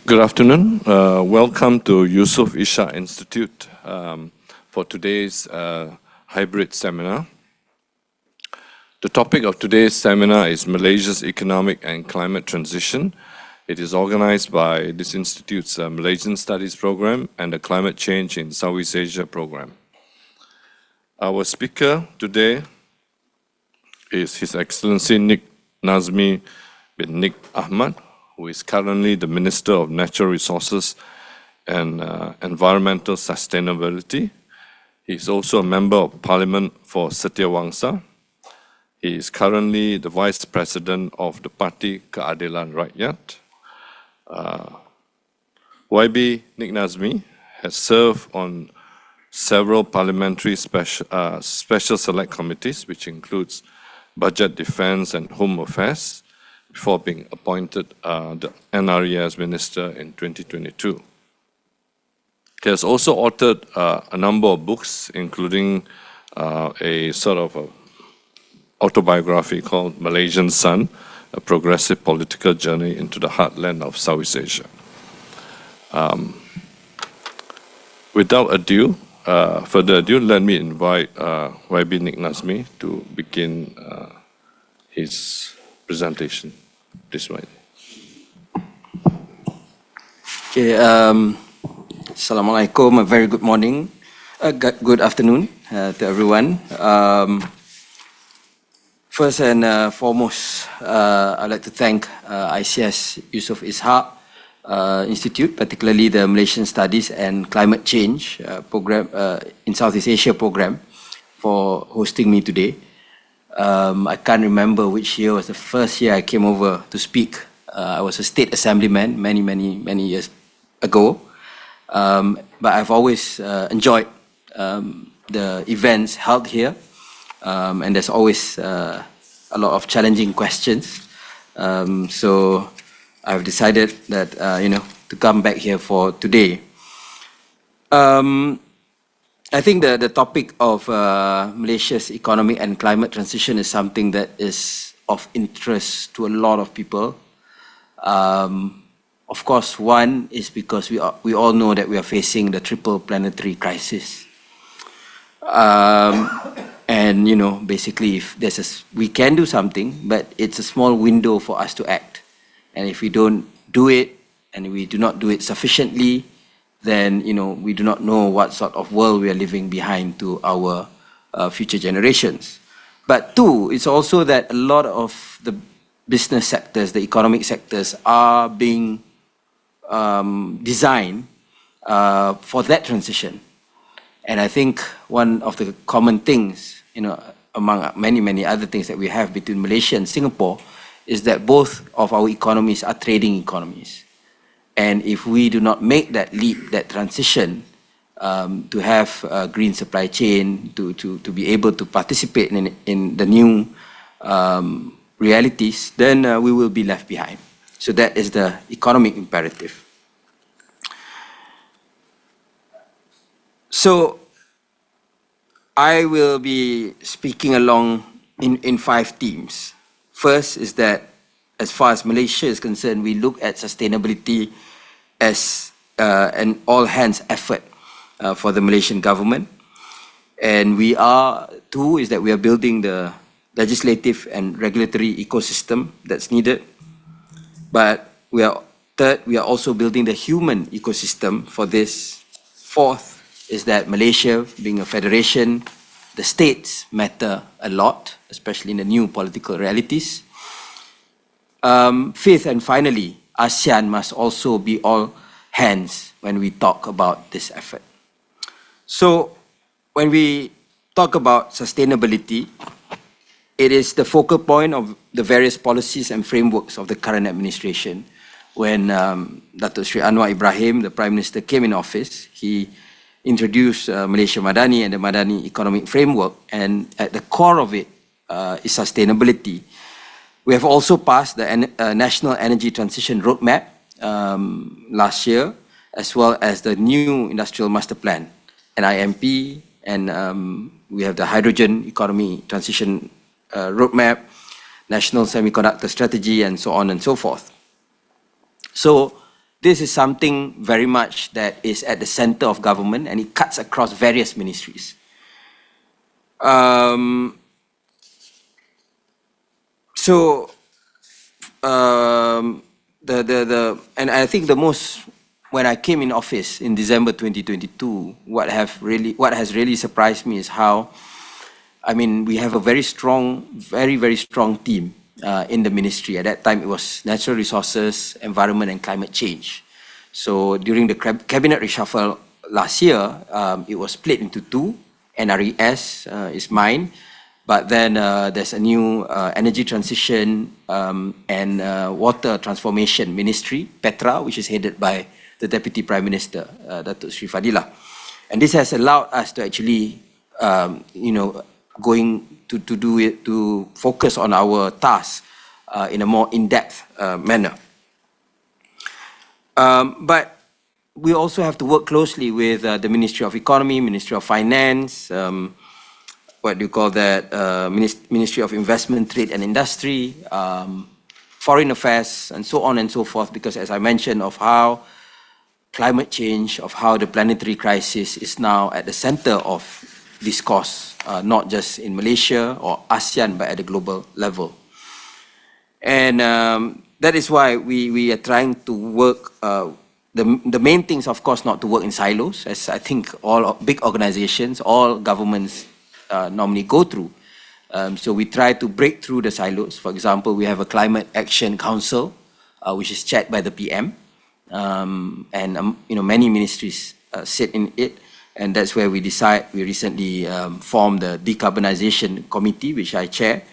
Good afternoon. Welcome to Yusof Ishak Institute for today's hybrid seminar. The topic of today's seminar is Malaysia's economic and climate transition. It is organized by this institute's Malaysian Studies program and the Climate Change in Southeast Asia program. Our speaker today is His Excellency Nazmi bin Ahmad, who is currently the Minister of Natural Resources and Environmental Sustainability. He is also a Member of Parliament for Setiawangsa. He is currently the Vice President of the Parti Keadilan Rakyat. YB Nazmi has served on several parliamentary special select committees, which includes Budget, Defence and Home Affairs, before being appointed the NRES Minister in 2022. He has also authored a number of books, including a sort of a autobiography called Malaysian Sun, a progressive political journey into the heartland of Southeast Asia. Without further ado, let me invite YB Nazmi to begin his presentation. This way. Okay, Assalamualaikum, a very good morning, good afternoon to everyone. First and foremost, I'd like to thank ISEAS Yusof Ishak Institute, particularly the Malaysian Studies and Climate Change program in Southeast Asia program, for hosting me today. I can't remember which year was the first year I came over to speak. I was a state assemblyman many years ago. But I've always enjoyed the events held here. And there's always a lot of challenging questions. So I've decided that, to come back here for today. I think the topic of Malaysia's economic and climate transition is something that is of interest to a lot of people. Of course, one is because we all know that we are facing the triple planetary crisis. And basically, if we can do something, but it's a small window for us to act. And if we don't do it, and we do not do it sufficiently, then we do not know what sort of world we are leaving behind to our future generations. But two, it's also that a lot of the business sectors, the economic sectors, are being designed for that transition. And I think one of the common things, among many other things that we have between Malaysia and Singapore, is that both of our economies are trading economies. And if we do not make that leap, that transition, to have a green supply chain, to be able to participate in the new realities, then we will be left behind. So that is the economic imperative. So I will be speaking along in 5 themes. First is that as far as Malaysia is concerned, we look at sustainability as an all-hands effort for the Malaysian government. And two is that we are building the legislative and regulatory ecosystem that's needed. But third, we are also building the human ecosystem for this. Fourth is that Malaysia, being a federation, the states matter a lot, especially in the new political realities. Fifth and finally, ASEAN must also be all hands when we talk about this effort. So when we talk about sustainability, it is the focal point of the various policies and frameworks of the current administration. When Dato' Sri Anwar Ibrahim, the Prime Minister, came in office, he introduced Malaysia Madani and the Madani Economic Framework, and at the core of it is sustainability. We have also passed the National Energy Transition Roadmap last year, as well as the new Industrial Master Plan, NIMP, and we have the Hydrogen Economy Transition Roadmap, National Semiconductor Strategy, and so on and so forth. So this is something very much that is at the center of government, and it cuts across various ministries. And I think when I came in office in December 2022, what has really surprised me is how, I mean, we have a very strong, very strong team in the ministry. At that time, it was natural resources, environment, and climate change. So during the cabinet reshuffle last year, it was split into two. NRES is mine, but then there's a new energy transition and water transformation ministry, Petra, which is headed by the Deputy Prime Minister, Datuk Sri Fadilah. And this has allowed us to actually, to focus on our tasks in a more in-depth manner. But we also have to work closely with the Ministry of Economy, Ministry of Finance, Ministry of Investment, Trade and Industry, Foreign Affairs, and so on and so forth, because as I mentioned, of how climate change, of how the planetary crisis is now at the center of discourse, not just in Malaysia or ASEAN, but at a global level. And that is why we are trying to work. The main things, of course, not to work in silos, as I think all big organizations, all governments normally go through. So we try to break through the silos. For example, we have a Climate Action Council, which is chaired by the PM, and many ministries sit in it, and that's where we recently formed the Decarbonization Committee, which I chair,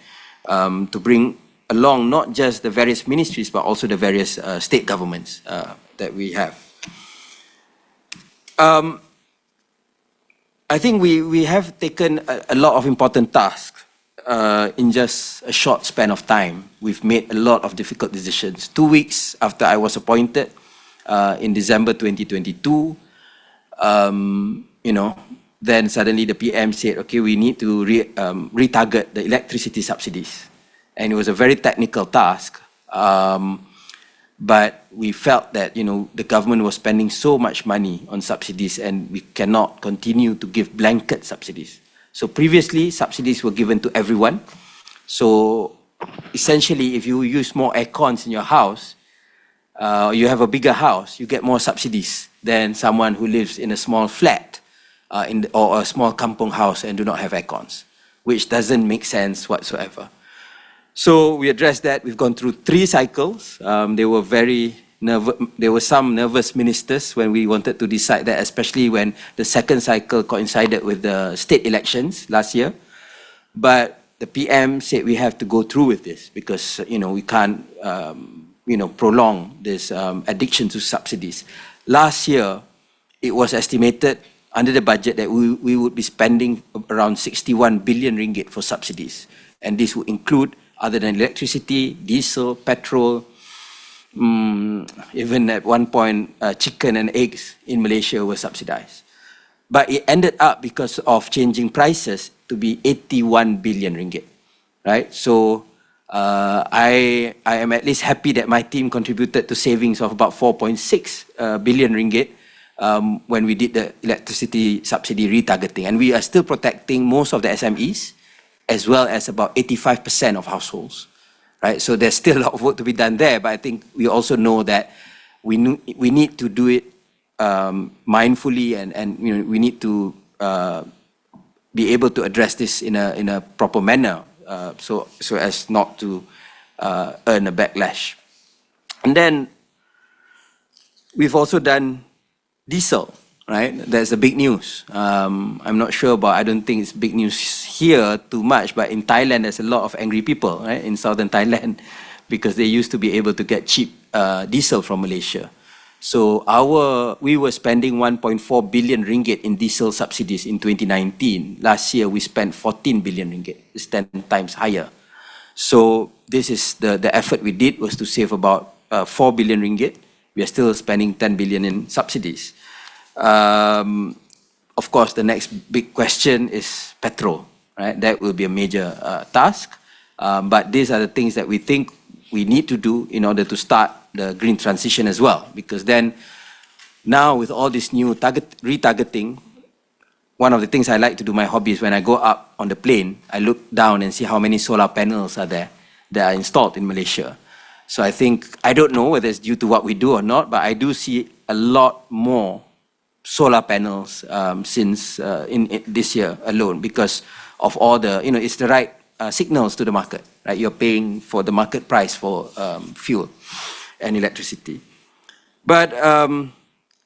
to bring along not just the various ministries, but also the various state governments that we have. I think we have taken a lot of important tasks in just a short span of time. We've made a lot of difficult decisions. 2 weeks after I was appointed in December 2022, then suddenly the PM said, okay, we need to retarget the electricity subsidies. And it was a very technical task. But we felt that the government was spending so much money on subsidies, and we cannot continue to give blanket subsidies. So previously, subsidies were given to everyone. So essentially, if you use more aircons in your house, you have a bigger house, you get more subsidies than someone who lives in a small flat or a small kampung house and do not have aircons, which doesn't make sense whatsoever. So we addressed that. We've gone through 3 cycles. There were some nervous ministers when we wanted to decide that, especially when the second cycle coincided with the state elections last year. But the PM said we have to go through with this because we can't prolong this addiction to subsidies. Last year, it was estimated under the budget that we would be spending around 61 billion ringgit for subsidies, and this would include, other than electricity, diesel, petrol, even at one point, chicken and eggs in Malaysia were subsidized. But it ended up, because of changing prices, to be 81 billion ringgit, right? So I am at least happy that my team contributed to savings of about 4.6 billion ringgit when we did the electricity subsidy retargeting. And we are still protecting most of the SMEs, as well as about 85% of households, right? So there's still a lot of work to be done there, but I think we also know that we need to do it mindfully, and we need to be able to address this in a proper manner, so as not to earn a backlash. And then we've also done diesel, right? That's the big news. I'm not sure about, I don't think it's big news here too much, but in Thailand, there's a lot of angry people, right? In southern Thailand, because they used to be able to get cheap diesel from Malaysia. So we were spending 1.4 billion ringgit in diesel subsidies in 2019. Last year, we spent 14 billion ringgit. It's 10 times higher. So this is the effort we did, was to save about 4 billion ringgit. We are still spending 10 billion in subsidies. Of course, the next big question is petrol, right? That will be a major task. But these are the things that we think we need to do in order to start the green transition as well. Because then, now with all this new retargeting, one of the things I like to do, my hobby, is when I go up on the plane, I look down and see how many solar panels are there that are installed in Malaysia. So I think, I don't know whether it's due to what we do or not, but I do see a lot more solar panels since in this year alone, because of all the, it's the right signals to the market, right? You're paying for the market price for fuel and electricity. But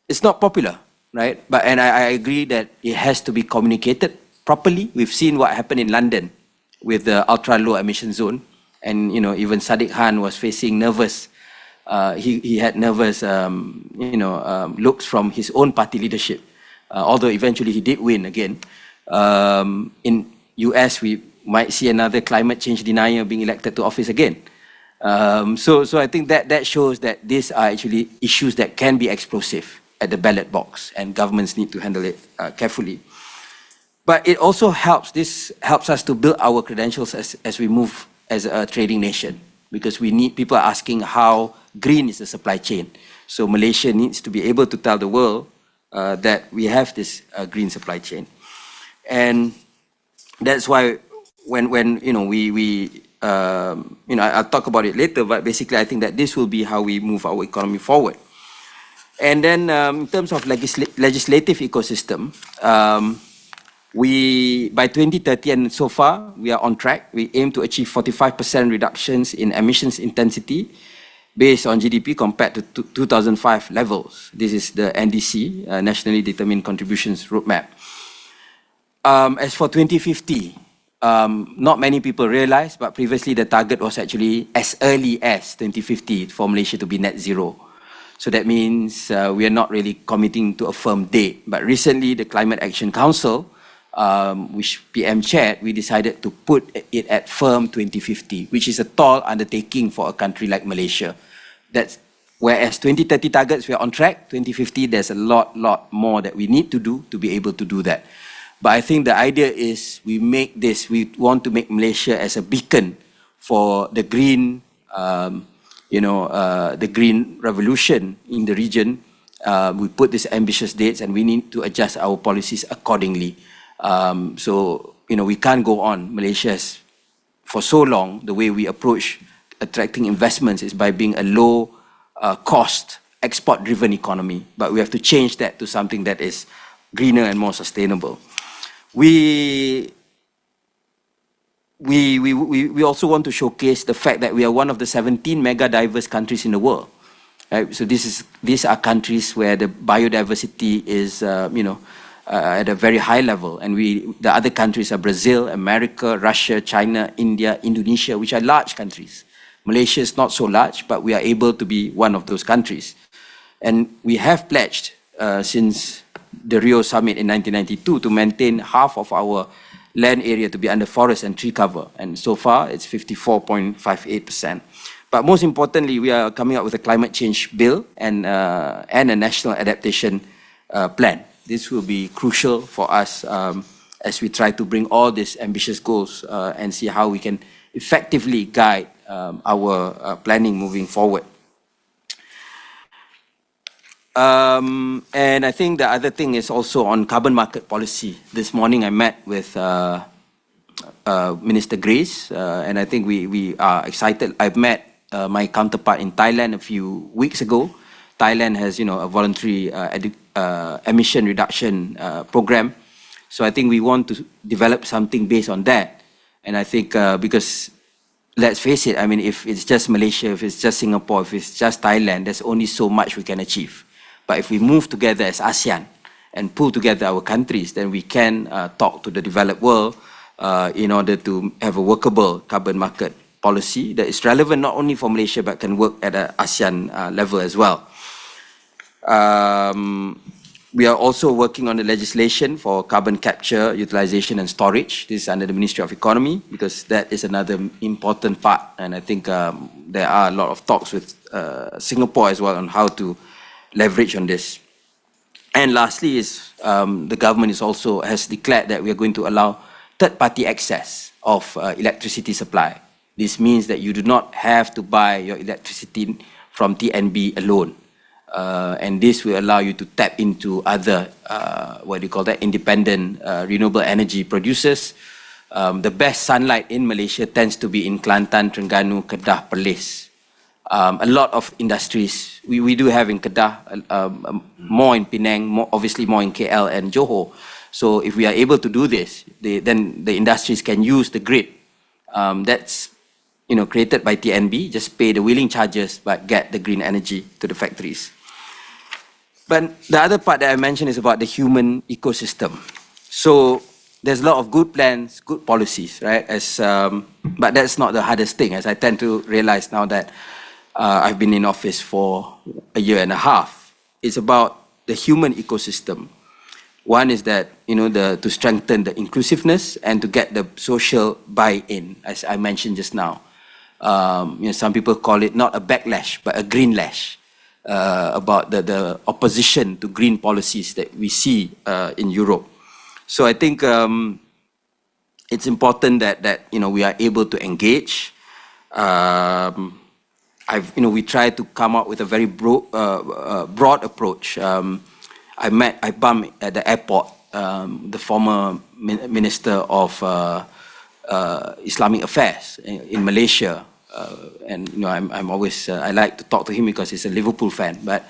it's not popular, right? And I agree that it has to be communicated properly. We've seen what happened in London with the ultra low emission zone. And even Sadiq Khan was facing nervous. He had nervous, looks from his own party leadership. Although eventually he did win again. In US, we might see another climate change denier being elected to office again. So I think that shows that these are actually issues that can be explosive at the ballot box, and governments need to handle it carefully. But it also helps. This helps us to build our credentials as we move as a trading nation, because people are asking how green is the supply chain. So Malaysia needs to be able to tell the world that we have this green supply chain. And that's why when I'll talk about it later, but basically I think that this will be how we move our economy forward. And then in terms of legislative ecosystem, by 2030 and so far, we are on track. We aim to achieve 45% reductions in emissions intensity based on GDP compared to 2005 levels. This is the NDC, Nationally Determined Contributions Roadmap. As for 2050, not many people realize, but previously the target was actually as early as 2050 for Malaysia to be net zero. So that means we are not really committing to a firm date. But recently, the Climate Action Council, which PM chaired, we decided to put it at firm 2050, which is a tall undertaking for a country like Malaysia. Whereas 2030 targets, we are on track. 2050, there's a lot more that we need to do to be able to do that. But I think the idea is we want to make Malaysia as a beacon for the green, the green revolution in the region. We put these ambitious dates, and we need to adjust our policies accordingly. So we can't go on. Malaysia has, for so long, the way we approach attracting investments is by being a low cost, export-driven economy. But we have to change that to something that is greener and more sustainable. We also want to showcase the fact that we are one of the 17 mega diverse countries in the world. Right? So these are countries where the biodiversity is, at a very high level, and the other countries are Brazil, America, Russia, China, India, Indonesia, which are large countries. Malaysia is not so large, but we are able to be one of those countries. And we have pledged since the Rio Summit in 1992 to maintain half of our land area to be under forest and tree cover, and so far it's 54.58%. But most importantly, we are coming up with a climate change bill and a national adaptation plan. This will be crucial for us as we try to bring all these ambitious goals and see how we can effectively guide our planning moving forward. And I think the other thing is also on carbon market policy. This morning I met with Minister Grace, and I think we are excited. I've met my counterpart in Thailand a few weeks ago. Thailand has, a voluntary emission reduction program. So I think we want to develop something based on that. And I think because, let's face it, I mean, if it's just Malaysia, if it's just Singapore, if it's just Thailand, there's only so much we can achieve. But if we move together as ASEAN and pull together our countries, then we can talk to the developed world in order to have a workable carbon market policy that is relevant not only for Malaysia, but can work at an ASEAN level as well. We are also working on the legislation for carbon capture, utilization and storage. This is under the Ministry of Economy, because that is another important part. And I think there are a lot of talks with Singapore as well on how to leverage on this. And lastly is the government has declared that we are going to allow third-party access of electricity supply. This means that you do not have to buy your electricity from TNB alone. And this will allow you to tap into other, independent renewable energy producers. The best sunlight in Malaysia tends to be in Kelantan, Terengganu, Kedah, Perlis. A lot of industries, we do have in Kedah, more in Penang, obviously more in KL and Johor. So if we are able to do this, then the industries can use the grid that's created by TNB, just pay the wheeling charges, but get the green energy to the factories. But the other part that I mentioned is about the human ecosystem. So there's a lot of good plans, good policies, right? But that's not the hardest thing, as I tend to realize now that I've been in office for a year and a half. It's about the human ecosystem. One is that, to strengthen the inclusiveness and to get the social buy-in, as I mentioned just now. Some people call it not a backlash, but a green lash, about the opposition to green policies that we see in Europe. So I think it's important that we are able to engage. We try to come up with a very broad approach. I bumped at the airport the former Minister of Islamic Affairs in Malaysia, and I'm always I like to talk to him because he's a Liverpool fan. But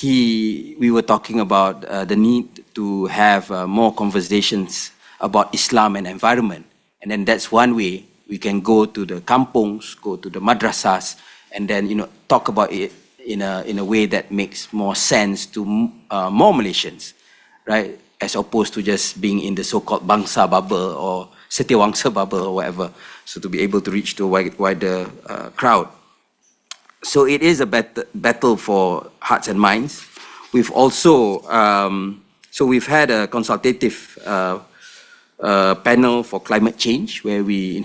we were talking about the need to have more conversations about Islam and environment, and then that's one way we can go to the kampungs, go to the madrasas, and then talk about it in a way that makes more sense to more Malaysians, right? As opposed to just being in the so-called Bangsa bubble or Setiawangsa bubble or whatever. So to be able to reach to a wider crowd. So it is a battle for hearts and minds. We've also, we've had a consultative panel for climate change where we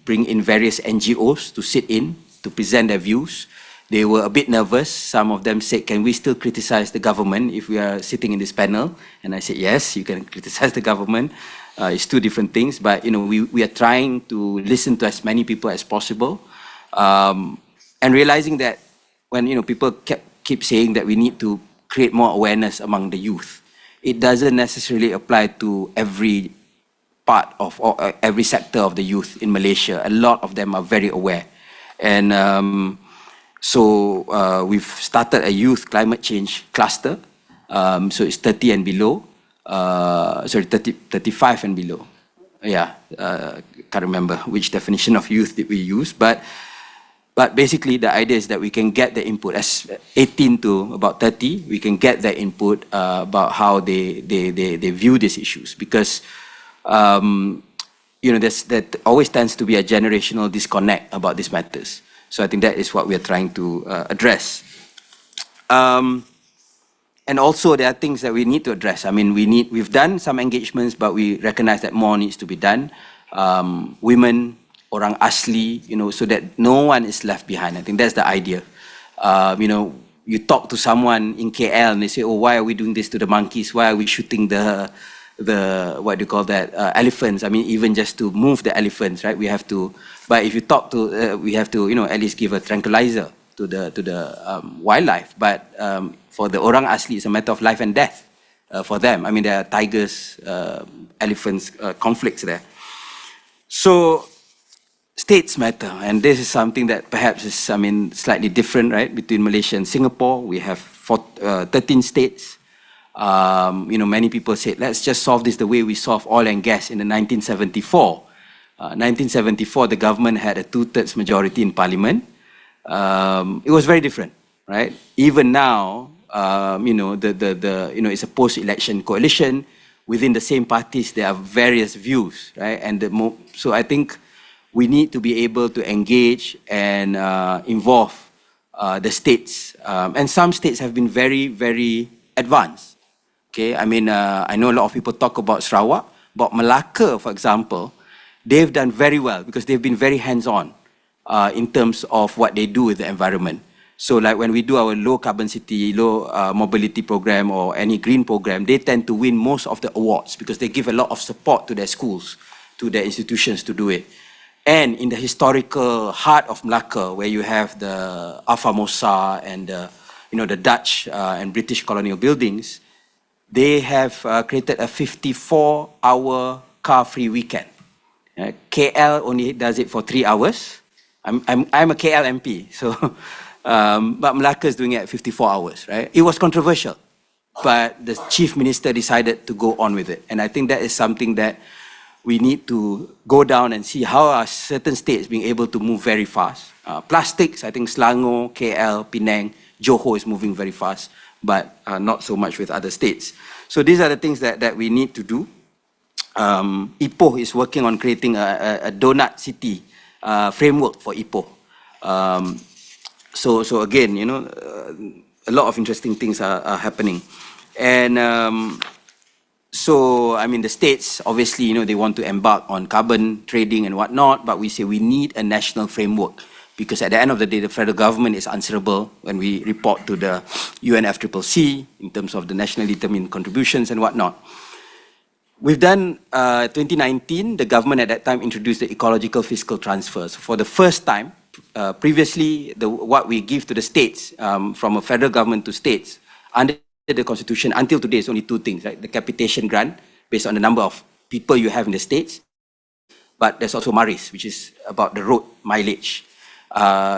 bring in various NGOs to sit in, to present their views. They were a bit nervous. Some of them said, can we still criticize the government if we are sitting in this panel? And I said, yes, you can criticize the government. It's two different things, but we are trying to listen to as many people as possible. And realizing that when people keep saying that we need to create more awareness among the youth, it doesn't necessarily apply to every part of or every sector of the youth in Malaysia. A lot of them are very aware. And so we've started a youth climate change cluster. So it's 30 and below. 35 and below. Yeah, can't remember which definition of youth did we use, but basically the idea is that we can get the input as 18 to about 30. We can get their input about how they view these issues, because that always tends to be a generational disconnect about these matters. So I think that is what we are trying to address. And also there are things that we need to address. I mean, we've done some engagements, but we recognize that more needs to be done. Women, orang asli, so that no one is left behind. I think that's the idea. You talk to someone in KL and they say, oh, why are we doing this to the monkeys? Why are we shooting the elephants? I mean, even just to move the elephants, right? We have to, but if you talk to, we have to, at least give a tranquilizer to the wildlife. But for the orang asli, it's a matter of life and death for them. I mean, there are tigers, elephants, conflicts there. So states matter, and this is something that perhaps is, slightly different, right, between Malaysia and Singapore. We have 13 states. Many people say, let's just solve this the way we solved oil and gas in the 1974. 1974, the government had a 2/3 majority in parliament. It was very different, right? Even now, it's a post-election coalition. Within the same parties, there are various views, right? And so I think we need to be able to engage and involve the states. And some states have been very, very advanced. Okay, I know a lot of people talk about Sarawak, but Malacca, for example, they've done very well because they've been very hands-on in terms of what they do with the environment. So like when we do our low carbon city, low mobility program or any green program, they tend to win most of the awards because they give a lot of support to their schools, to their institutions to do it. and in the historical heart of Malacca, where you have the Formosa and the Dutch and British colonial buildings, they have created a 54-hour car-free weekend. KL only does it for 3 hours. I'm a KL MP, so but Malacca is doing it at 54 hours, right? It was controversial, but the chief minister decided to go on with it, and I think that is something that we need to go down and see how are certain states being able to move very fast. Plastics, I think Selangor, KL, Penang, Johor is moving very fast, but not so much with other states. So these are the things that we need to do. Ipoh is working on creating a donut city framework for Ipoh. So again, a lot of interesting things are happening. And so, I mean, the states, obviously, they want to embark on carbon trading and whatnot, but we say we need a national framework, because at the end of the day, the federal government is answerable when we report to the UNFCCC in terms of the nationally determined contributions and whatnot. We've done 2019, the government at that time introduced the ecological fiscal transfers. For the first time, previously, what we give to the states from a federal government to states under the constitution until today is only two things, right? The capitation grant based on the number of people you have in the states, but there's also MARIS, which is about the road mileage.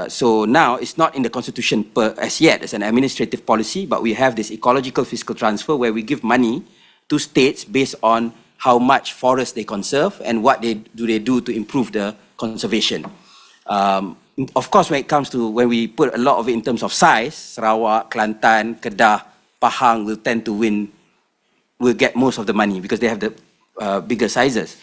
So now it's not in the constitution as yet as an administrative policy, but we have this ecological fiscal transfer where we give money to states based on how much forest they conserve and what they do to improve the conservation. Of course, when it comes to, when we put a lot of it in terms of size, Sarawak, Kelantan, Kedah, Pahang will tend to will get most of the money because they have the bigger sizes.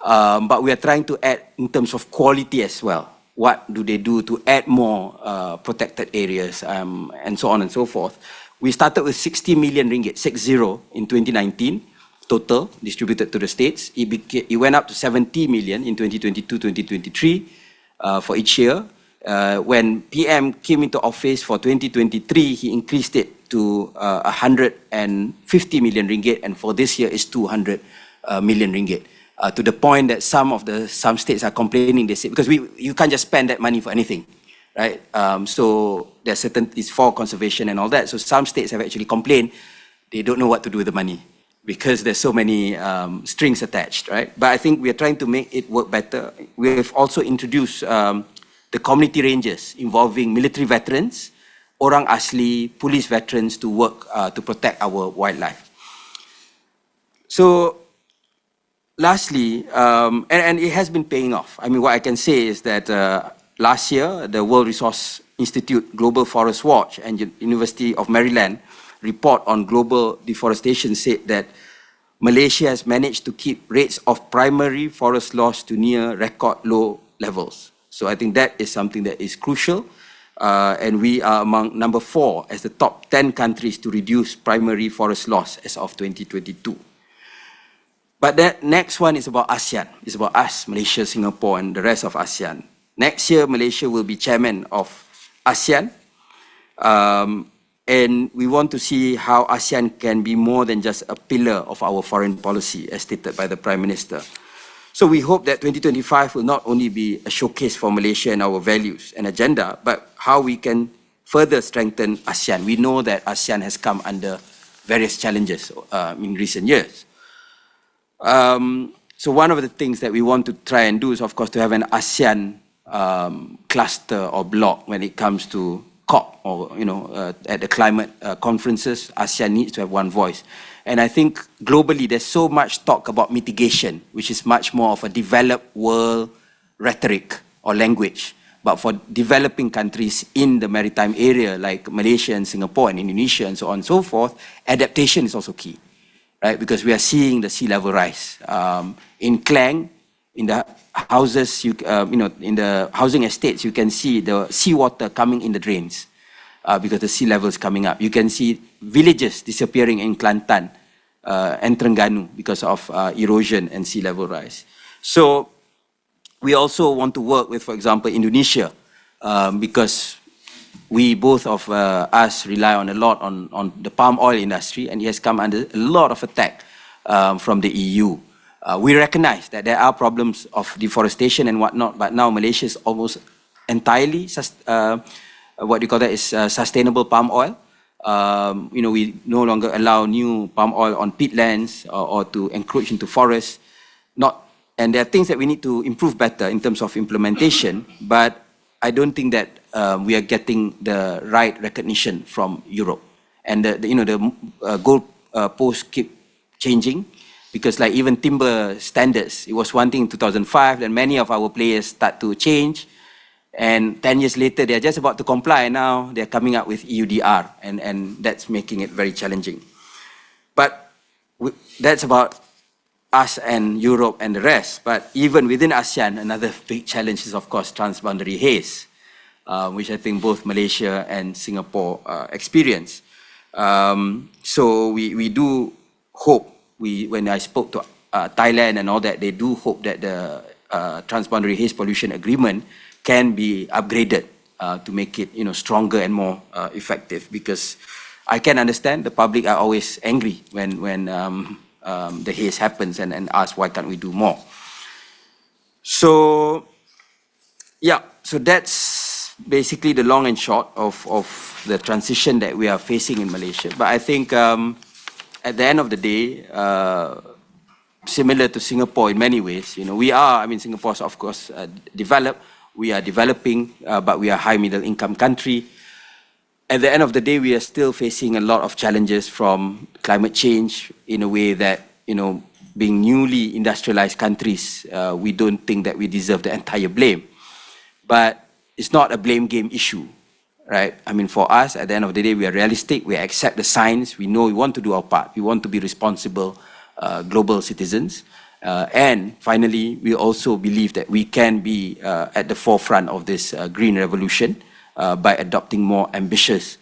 But we are trying to add in terms of quality as well. What do they do to add more protected areas and so on and so forth. We started with 60 million ringgit, 60 in 2019, total distributed to the states. It went up to 70 million in 2022-2023 for each year. When PM came into office for 2023, he increased it to 150 million ringgit, and for this year is 200 million ringgit. To the point that some states are complaining. They say, because you can't just spend that money for anything, right? So there's it's for conservation and all that. So some states have actually complained they don't know what to do with the money because there's so many strings attached, right? But I think we are trying to make it work better. We have also introduced the community rangers involving military veterans, orang asli, police veterans to work to protect our wildlife. So lastly, and it has been paying off. I mean, what I can say is that last year, the World Resource Institute Global Forest Watch and University of Maryland report on global deforestation said that Malaysia has managed to keep rates of primary forest loss to near record low levels. So I think that is something that is crucial. And we are among number 4 as the top 10 countries to reduce primary forest loss as of 2022. But that next one is about ASEAN. It's about us, Malaysia, Singapore, and the rest of ASEAN. Next year, Malaysia will be chairman of ASEAN. And we want to see how ASEAN can be more than just a pillar of our foreign policy, as stated by the Prime Minister. So we hope that 2025 will not only be a showcase for Malaysia and our values and agenda, but how we can further strengthen ASEAN. We know that ASEAN has come under various challenges in recent years. So one of the things that we want to try and do is, of course, to have an ASEAN cluster or block when it comes to COP or, at the climate conferences. ASEAN needs to have one voice. And I think globally there's so much talk about mitigation, which is much more of a developed world rhetoric or language. But for developing countries in the maritime area like Malaysia and Singapore and Indonesia and so on and so forth, adaptation is also key, right? Because we are seeing the sea level rise. In Klang, in the houses, in the housing estates, you can see the seawater coming in the drains because the sea level is coming up. You can see villages disappearing in Kelantan and Terengganu because of erosion and sea level rise. So we also want to work with, for example, Indonesia, because we both of us rely on a lot on the palm oil industry, and it has come under a lot of attack from the EU. We recognize that there are problems of deforestation and whatnot, but now Malaysia is almost entirely sustainable palm oil. We no longer allow new palm oil on peatlands or to encroach into forests. And there are things that we need to improve better in terms of implementation, but I don't think that we are getting the right recognition from Europe. And the goal posts keep changing, because like even timber standards, it was one thing in 2005, then many of our players start to change, and 10 years later they're just about to comply. Now they're coming up with EUDR, and that's making it very challenging. But that's about us and Europe and the rest. But even within ASEAN, another big challenge is, of course, transboundary haze, which I think both Malaysia and Singapore experience. So we do hope, when I spoke to Thailand and all that, they do hope that the transboundary haze pollution agreement can be upgraded to make it stronger and more effective, because I can understand the public are always angry when the haze happens and ask why can't we do more. So yeah, so that's basically the long and short of the transition that we are facing in Malaysia. But I think at the end of the day, similar to Singapore in many ways, Singapore's of course developed, we are developing, but we are a high middle income country. At the end of the day, we are still facing a lot of challenges from climate change, in a way that, being newly industrialized countries, we don't think that we deserve the entire blame. But it's not a blame game issue, right? I mean, for us, at the end of the day, we are realistic, we accept the science, we know we want to do our part, we want to be responsible global citizens. And finally, we also believe that we can be at the forefront of this green revolution, by adopting more ambitious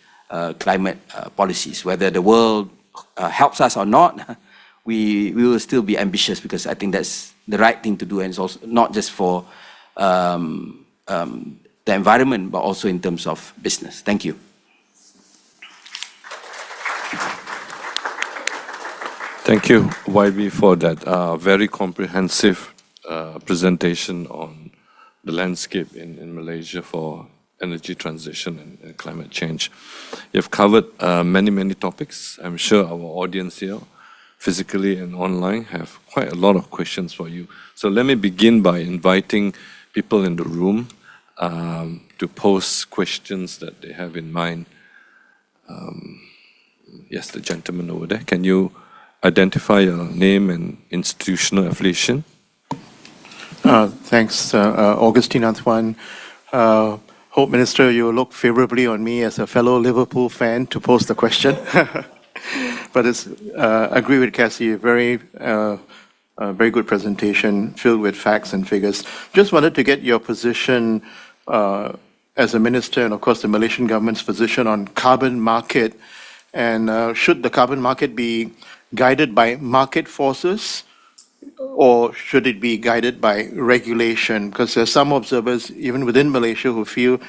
climate policies. Whether the world helps us or not, we will still be ambitious, because I think that's the right thing to do, and it's also not just for the environment, but also in terms of business. Thank you. Thank you, YB, for that very comprehensive presentation on the landscape in Malaysia for energy transition and climate change. You've covered many topics. I'm sure our audience here, physically and online, have quite a lot of questions for you. So let me begin by inviting people in the room to pose questions that they have in mind. Yes, the gentleman over there. Can you identify your name and institutional affiliation? Thanks, Augustine Antoine. Hope, Minister, you look favorably on me as a fellow Liverpool fan to pose the question. But I agree with Cassey, very good presentation filled with facts and figures. Just wanted to get your position as a minister, and of course the Malaysian government's position on carbon market. And should the carbon market be guided by market forces, or should it be guided by regulation? Because there are some observers, even within Malaysia, who feel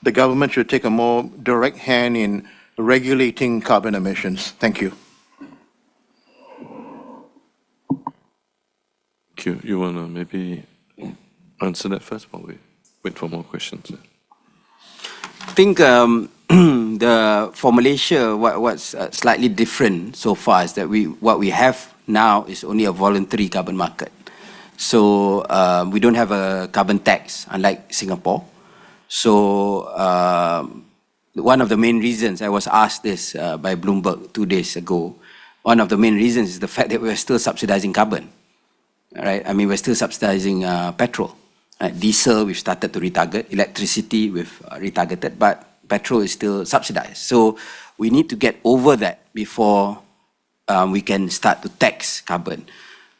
the government should take a more direct hand in regulating carbon emissions. Thank you. Thank you. You want to maybe answer that first while we wait for more questions? I think for Malaysia, what's slightly different so far is that what we have now is only a voluntary carbon market. So we don't have a carbon tax, unlike Singapore. So one of the main reasons, I was asked this by Bloomberg 2 days ago, one of the main reasons is the fact that we're still subsidizing carbon. Right? I mean, we're still subsidizing petrol. Diesel, we've started to retarget. Electricity, we've retargeted, but petrol is still subsidized. So we need to get over that before we can start to tax carbon.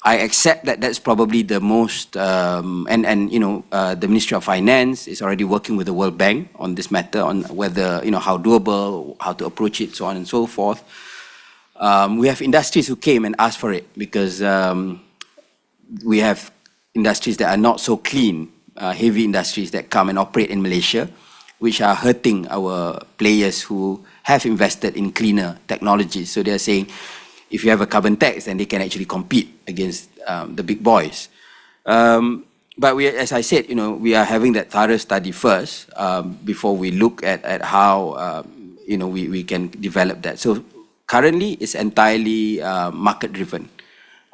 I accept that that's probably the most, the Ministry of Finance is already working with the World Bank on this matter, on whether, how doable, how to approach it, so on and so forth. We have industries who came and asked for it, because we have industries that are not so clean, heavy industries that come and operate in Malaysia, which are hurting our players who have invested in cleaner technologies. So they're saying, if you have a carbon tax, then they can actually compete against the big boys. But we, as I said, we are having that thorough study first before we look at how we can develop that. So currently, it's entirely market driven.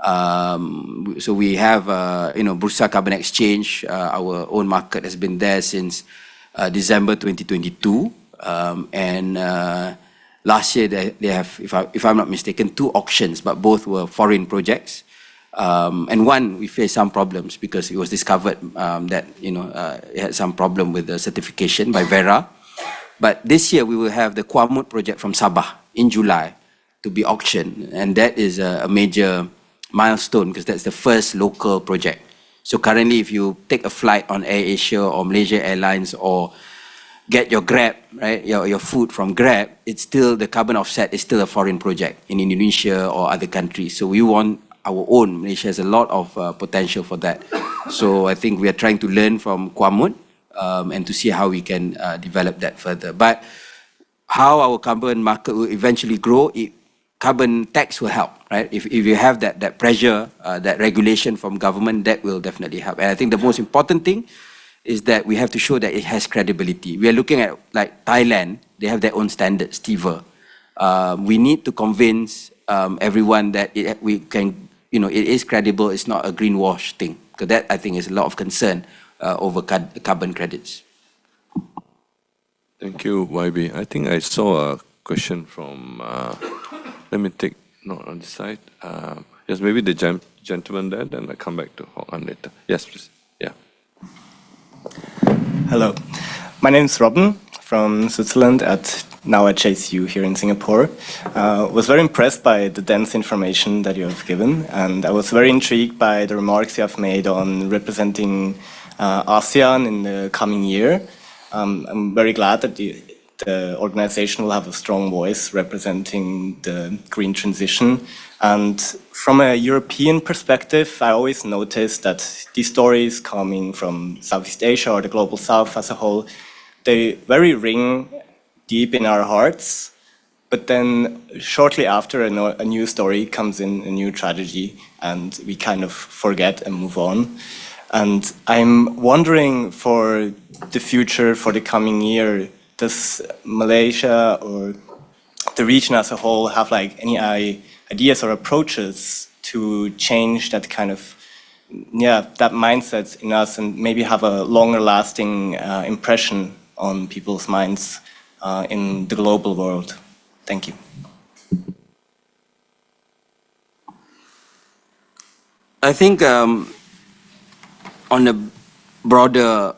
So we have Bursa Carbon Exchange. Our own market has been there since December 2022, and last year they have, if I'm not mistaken, 2 auctions, but both were foreign projects. And one, we faced some problems because it was discovered that it had some problem with the certification by Vera. But this year we will have the Kuamut project from Sabah in July to be auctioned, and that is a major milestone because that's the first local project. So currently, if you take a flight on AirAsia or Malaysia Airlines or get your Grab, right, your food from Grab, it's still, the carbon offset is still a foreign project in Indonesia or other countries. So we want our own. Malaysia has a lot of potential for that. So I think we are trying to learn from Kuamut and to see how we can develop that further. But how our carbon market will eventually grow, carbon tax will help, right? If you have that pressure, that regulation from government, that will definitely help. And I think the most important thing is that we have to show that it has credibility. We are looking at like Thailand, they have their own standards, TIVA. We need to convince everyone that we can, it is credible, it's not a greenwash thing. Because that, I think, is a lot of concern over carbon credits. Thank you, YB. I think I saw a question from, let me take note on the side. Yes, maybe the gentleman there, then I come back to Hokan later. Yes, please. Yeah. Hello, my name is Robin from Switzerland, now at JCU here in Singapore. Was very impressed by the dense information that you have given, and I was very intrigued by the remarks you have made on representing ASEAN in the coming year. I'm very glad that the organization will have a strong voice representing the green transition. And from a European perspective, I always notice that these stories coming from Southeast Asia or the global South as a whole, they very ring deep in our hearts. But then shortly after, a new story comes in, a new tragedy, and we kind of forget and move on. And I'm wondering for the future, for the coming year, does Malaysia or the region as a whole have like any ideas or approaches to change that kind of, that mindset in us and maybe have a longer lasting impression on people's minds in the global world? Thank you. I think on a broader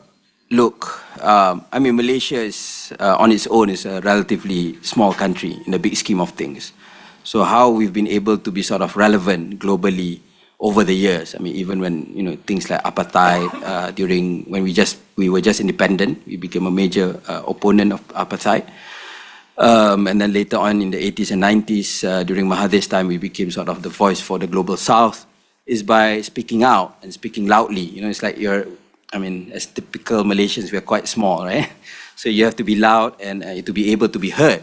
look, I mean, Malaysia is on its own is a relatively small country in the big scheme of things. So how we've been able to be sort of relevant globally over the years. I mean, even when things like apartheid, when we were just independent, we became a major opponent of apartheid. And then later on in the 80s and 90s, during Mahathir's time, we became sort of the voice for the global South, is by speaking out and speaking loudly. It's like as typical Malaysians, we are quite small, right? So you have to be loud and to be able to be heard.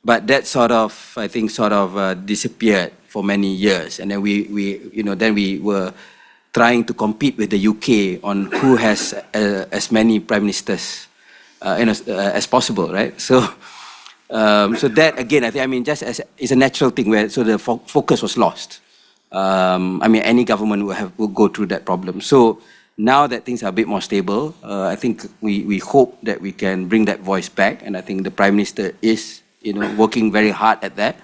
But that I think, disappeared for many years. And then we were trying to compete with the UK on who has as many prime ministers as possible, right? So that again, I think, just as it's a natural thing where the focus was lost. Any government will go through that problem. So now that things are a bit more stable, I think we hope that we can bring that voice back, and I think the Prime Minister is working very hard at that.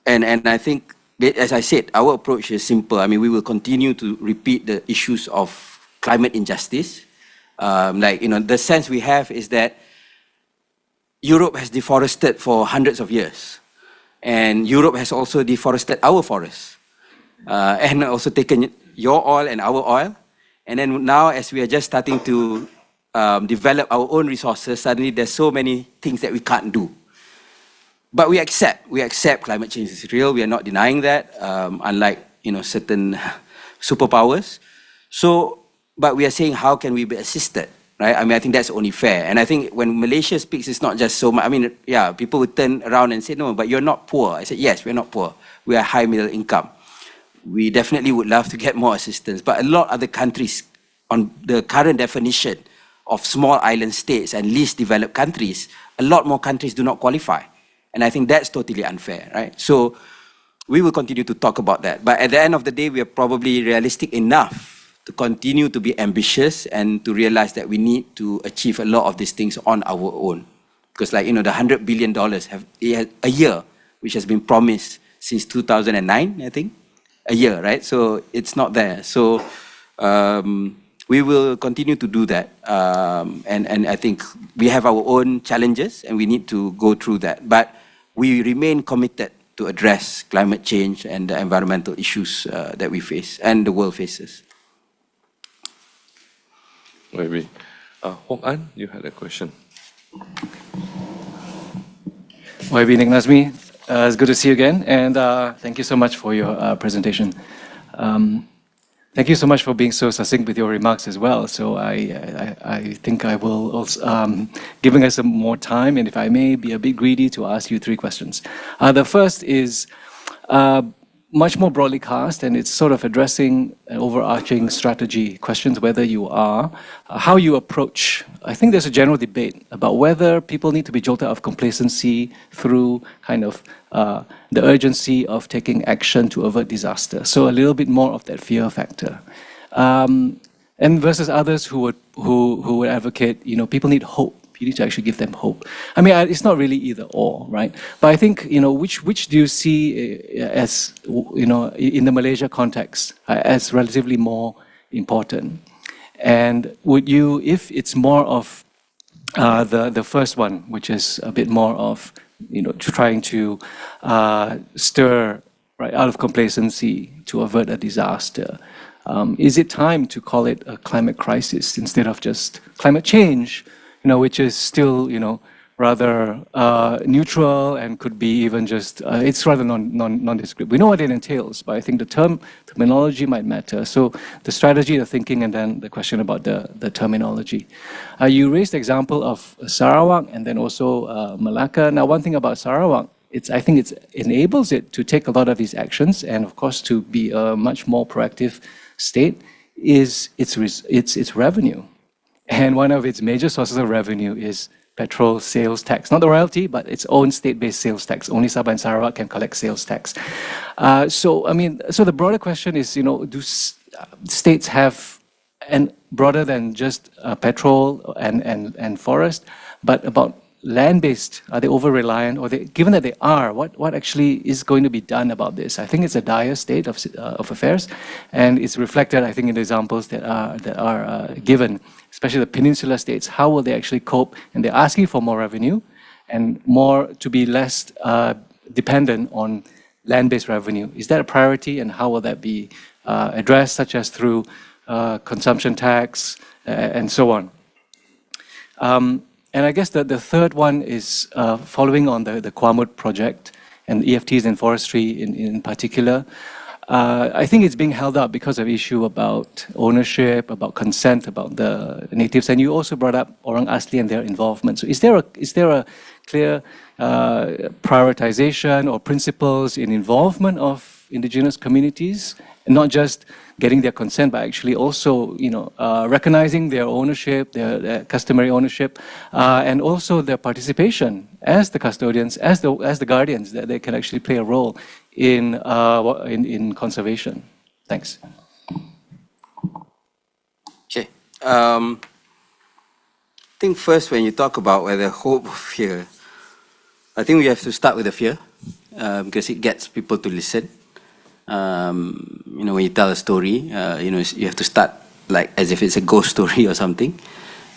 And I think, as I said, our approach is simple. We will continue to repeat the issues of climate injustice. The sense we have is that Europe has deforested for hundreds of years. And Europe has also deforested our forests and also taken your oil and our oil. And then now, as we are just starting to develop our own resources, suddenly there's so many things that we can't do. But we accept climate change is real. We are not denying that, unlike certain superpowers. But we are saying, how can we be assisted, right? I mean, I think that's only fair. And I think when Malaysia speaks, it's not just so much. I mean, yeah, people would turn around and say, no, but you're not poor. I said, yes, we're not poor. We are high middle income. We definitely would love to get more assistance. But a lot of other countries, on the current definition of small island states and least developed countries, a lot more countries do not qualify. And I think that's totally unfair, right? So we will continue to talk about that. But at the end of the day, we are probably realistic enough to continue to be ambitious and to realize that we need to achieve a lot of these things on our own. Because like, the $100 billion a year, which has been promised since 2009, I think, a year, right? So it's not there. So we will continue to do that. And I think we have our own challenges and we need to go through that. But we remain committed to address climate change and the environmental issues that we face and the world faces. Maybe. Hong An, you had a question. YB Nazmi, it's good to see you again, and thank you so much for your presentation. Thank you so much for being so succinct with your remarks as well. So I think I will also, giving us some more time, and if I may be a bit greedy, to ask you 3 questions. The first is much more broadly cast, and it's sort of addressing an overarching strategy questions, whether you are, how you approach. I think there's a general debate about whether people need to be jolted out of complacency through kind of the urgency of taking action to avert disaster. So a little bit more of that fear factor. And versus others who would advocate, people need hope. You need to actually give them hope. I mean, it's not really either or, right? But I think, which do you see as, in the Malaysia context, as relatively more important? And would you, if it's more of the first one, which is a bit more of, trying to stir right out of complacency to avert a disaster, is it time to call it a climate crisis instead of just climate change? Which is still, rather neutral and could be even just, it's rather nondescript. We know what it entails, but I think the terminology might matter. So the strategy, the thinking, and then the question about the terminology. You raised the example of Sarawak and then also Malacca. Now, one thing about Sarawak, I think it enables it to take a lot of these actions and, of course, to be a much more proactive state is its revenue. And one of its major sources of revenue is petrol sales tax. Not the royalty, but its own state-based sales tax. Only Sabah and Sarawak can collect sales tax. So the broader question is, do states have, and broader than just petrol and forest, but about land-based, are they over-reliant? Or given that they are, what actually is going to be done about this? I think it's a dire state of affairs, and it's reflected, I think, in the examples that are given, especially the peninsular states. How will they actually cope? And they're asking for more revenue and more to be less dependent on land-based revenue. Is that a priority, and how will that be addressed, such as through consumption tax and so on? And I guess the third one is following on the Kwamut project and EFTs in forestry in particular. I think it's being held up because of issue about ownership, about consent, about the natives, and you also brought up Orang Asli and their involvement. So is there a clear prioritization or principles in involvement of indigenous communities, and not just getting their consent, but actually also, recognizing their ownership, their customary ownership, and also their participation as the custodians, as the guardians, that they can actually play a role in conservation. Thanks. Okay. I think first, when you talk about whether hope or fear, I think we have to start with the fear because it gets people to listen. When you tell a story, you have to start like as if it's a ghost story or something.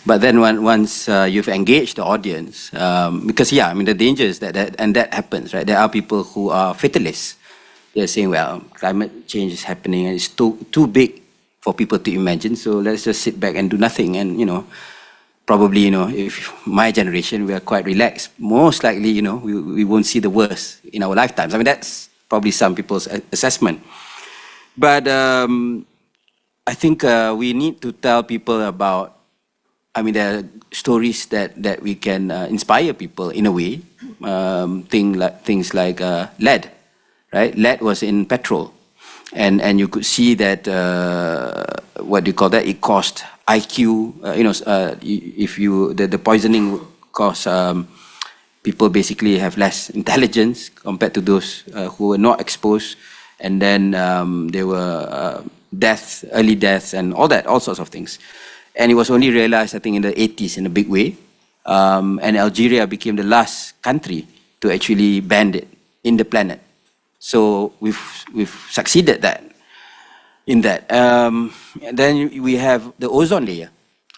But then once you've engaged the audience, because the danger is that happens, right? There are people who are fatalists. They're saying, well, climate change is happening and it's too big for people to imagine. So let's just sit back and do nothing. And probably if my generation, we are quite relaxed. Most likely, we won't see the worst in our lifetimes. I mean, that's probably some people's assessment. But I think we need to tell people about I mean, there are stories that we can inspire people in a way. Things like lead, right? Lead was in petrol, and you could see that what do you call that? It caused IQ. If the poisoning caused people basically have less intelligence compared to those who were not exposed, and then there were deaths, early deaths, and all sorts of things. And it was only realized, I think, in the 80s in a big way. And Algeria became the last country to actually ban it in the planet. So we've succeeded in that. Then we have the ozone layer.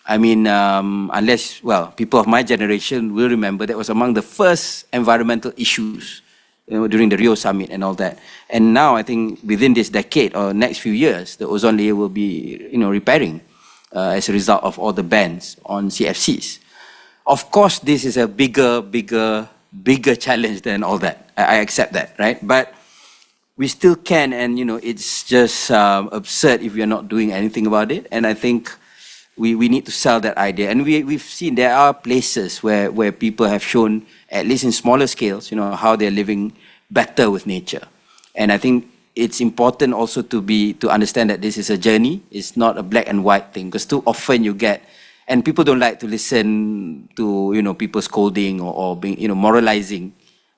I mean, unless, well, people of my generation will remember that was among the first environmental issues, during the Rio summit and all that. And now I think within this decade or next few years, the ozone layer will be, repairing as a result of all the bans on CFCs. Of course, this is a bigger challenge than all that. I accept that, right? But we still can, and it's just absurd if we are not doing anything about it. And I think we need to sell that idea. And we've seen there are places where people have shown, at least in smaller scales, how they're living better with nature. And I think it's important also to understand that this is a journey. It's not a black and white thing, because too often you get, and people don't like to listen to people scolding or being moralizing,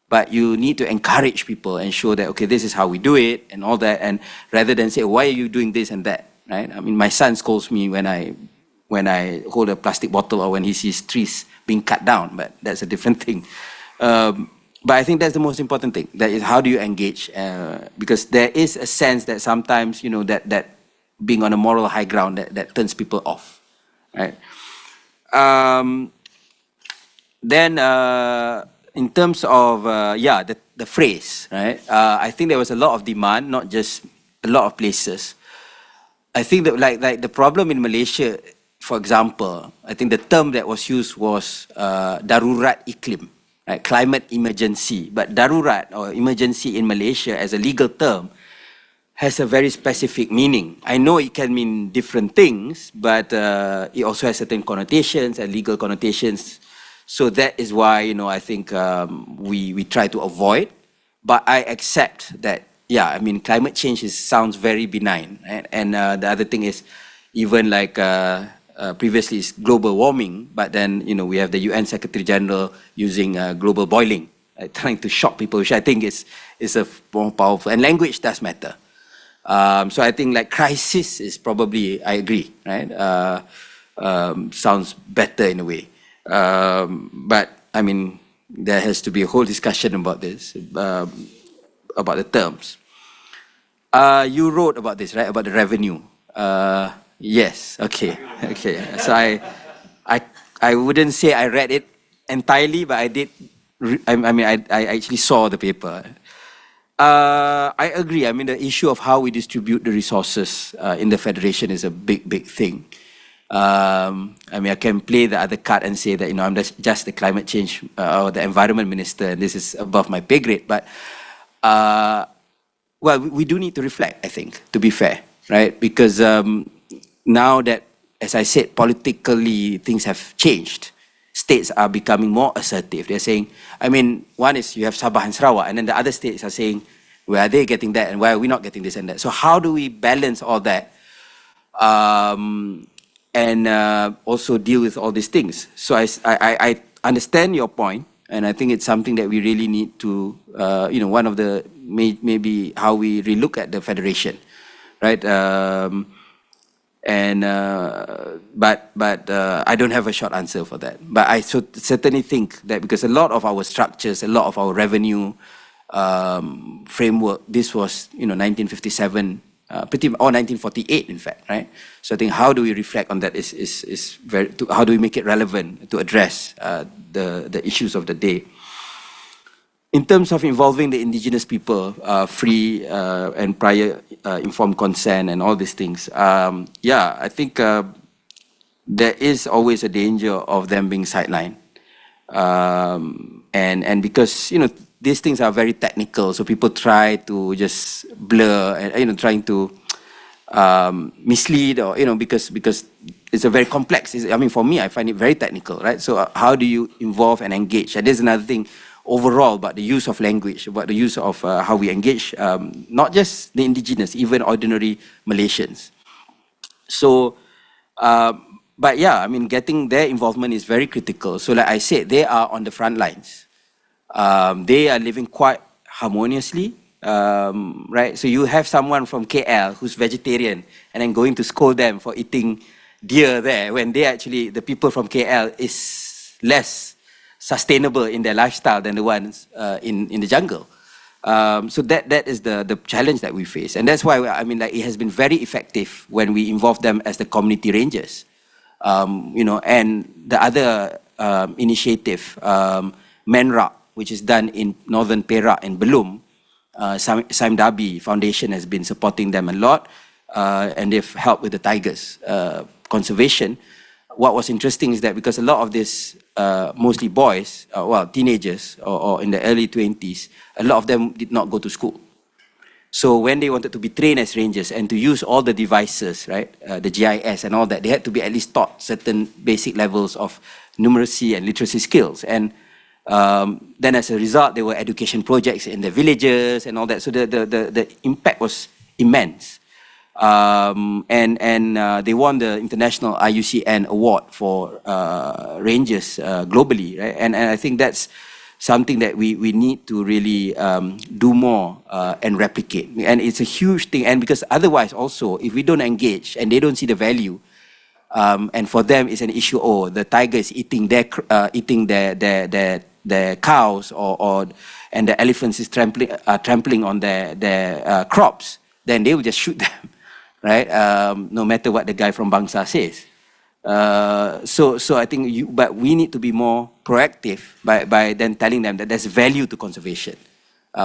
but you need to encourage people and show that, okay, this is how we do it and all that, and rather than say, why are you doing this and that, right? I mean, my son scolds me when I hold a plastic bottle or when he sees trees being cut down, but that's a different thing. But I think that's the most important thing. That is, how do you engage? Because there is a sense that sometimes, that being on a moral high ground, that turns people off, right? Then, in terms of, the phrase, right? I think there was a lot of demand, not just a lot of places. I think that like the problem in Malaysia, for example, I think the term that was used was darurat iklim, right? Climate emergency. But darurat or emergency in Malaysia as a legal term has a very specific meaning. I know it can mean different things, but it also has certain connotations and legal connotations. So that is why, I think we try to avoid. But I accept that, I mean, climate change sounds very benign. Right? And the other thing is, even like previously it's global warming, but then, we have the UN Secretary General using global boiling, trying to shock people, which I think is a more powerful, and language does matter. So I think like crisis is probably, I agree, right? Sounds better in a way. But I mean, there has to be a whole discussion about this, about the terms. You wrote about this, right? About the revenue. Yes, okay. So I wouldn't say I read it entirely, but I did. I actually saw the paper. I agree. I mean, the issue of how we distribute the resources in the federation is a big thing. I mean, I can play the other card and say that, I'm just the climate change or the environment minister, and this is above my pay grade. But, well, we do need to reflect, I think, to be fair, right? Because now that, as I said, politically things have changed, states are becoming more assertive. They're saying, I mean, one is you have Sabah and Sarawak, and then the other states are saying, where are they getting that, and why are we not getting this and that? So how do we balance all that? And also deal with all these things. So I understand your point, and I think it's something that we really need to, one of the, maybe how we relook at the federation, right? But I don't have a short answer for that. But I certainly think that because a lot of our structures, a lot of our revenue framework, this was 1957, or 1948 in fact, right? So I think how do we reflect on that is very, how do we make it relevant to address the issues of the day. In terms of involving the indigenous people, free and prior informed consent and all these things, I think there is always a danger of them being sidelined. And because, these things are very technical, so people try to just blur and, trying to mislead or, because it's a very complex. I mean, for me, I find it very technical, right? So how do you involve and engage? And there's another thing overall about the use of language, about the use of how we engage, not just the indigenous, even ordinary Malaysians. So, but yeah, I mean, getting their involvement is very critical. So like I said, they are on the front lines. They are living quite harmoniously, right? So you have someone from KL who's vegetarian and then going to scold them for eating deer there when they actually, the people from KL is less sustainable in their lifestyle than the ones in the jungle. So that is the challenge that we face. And that's why, I mean, like, it has been very effective when we involve them as the community rangers. You know, and the other initiative, Menrak, which is done in northern Perak and Belum, Saim Dabi Foundation has been supporting them a lot, and they've helped with the tigers conservation. What was interesting is that because a lot of this, mostly boys, well, teenagers or in the early 20s, a lot of them did not go to school. So when they wanted to be trained as rangers and to use all the devices, right, the GIS and all that, they had to be at least taught certain basic levels of numeracy and literacy skills. And then as a result, there were education projects in the villages and all that. So the impact was immense. And they won the International IUCN Award for rangers globally, right? And I think that's something that we need to really do more and replicate. And it's a huge thing. And because otherwise also, if we don't engage and they don't see the value, and for them it's an issue, oh, the tiger is eating their cows, and the elephants is trampling on their crops, then they will just shoot them, right? No matter what the guy from Bangsa says. So I think but we need to be more proactive by then telling them that there's value to conservation,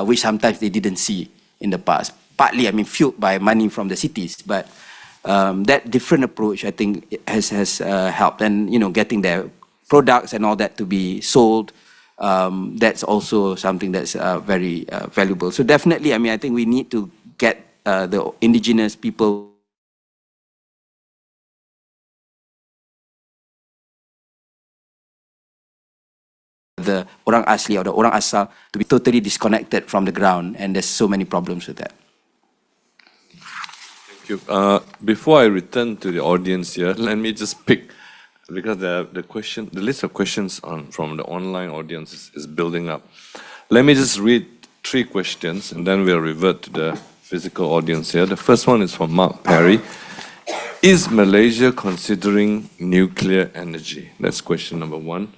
which sometimes they didn't see in the past. Partly, I mean, fueled by money from the cities, but that different approach, I think, has helped. And, you know, getting their products and all that to be sold, that's also something that's very valuable. So definitely, I mean, I think we need to get the indigenous people, the orang asli or the orang asal, to be totally disconnected from the ground, and there's so many problems with that. Thank you. Before I return to the audience here, let me just pick, because the list of questions from the online audience is building up. Let me just read 3 questions, and then we'll revert to the physical audience here. The first one is from Mark Perry. Is Malaysia considering nuclear energy? That's question number 1.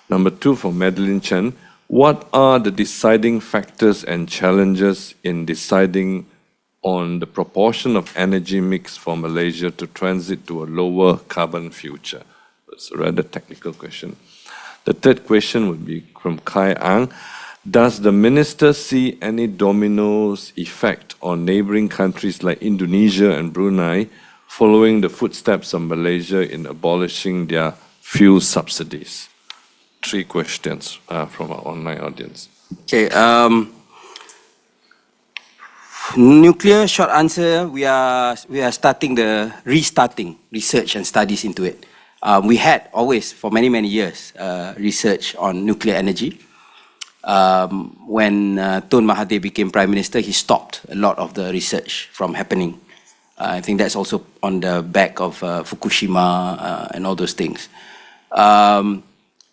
Number 2, for Madeline Chen, what are the deciding factors and challenges in deciding on the proportion of energy mix for Malaysia to transit to a lower carbon future? It's a rather technical question. The third question would be from Kai Ang. Does the minister see any dominoes effect on neighboring countries like Indonesia and Brunei following the footsteps of Malaysia in abolishing their fuel subsidies? 3 questions from our online audience. Okay. Nuclear, short answer, we are restarting research and studies into it. We had always, for many years, research on nuclear energy. When Tun Mahathir became Prime Minister, he stopped a lot of the research from happening. I think that's also on the back of Fukushima and all those things.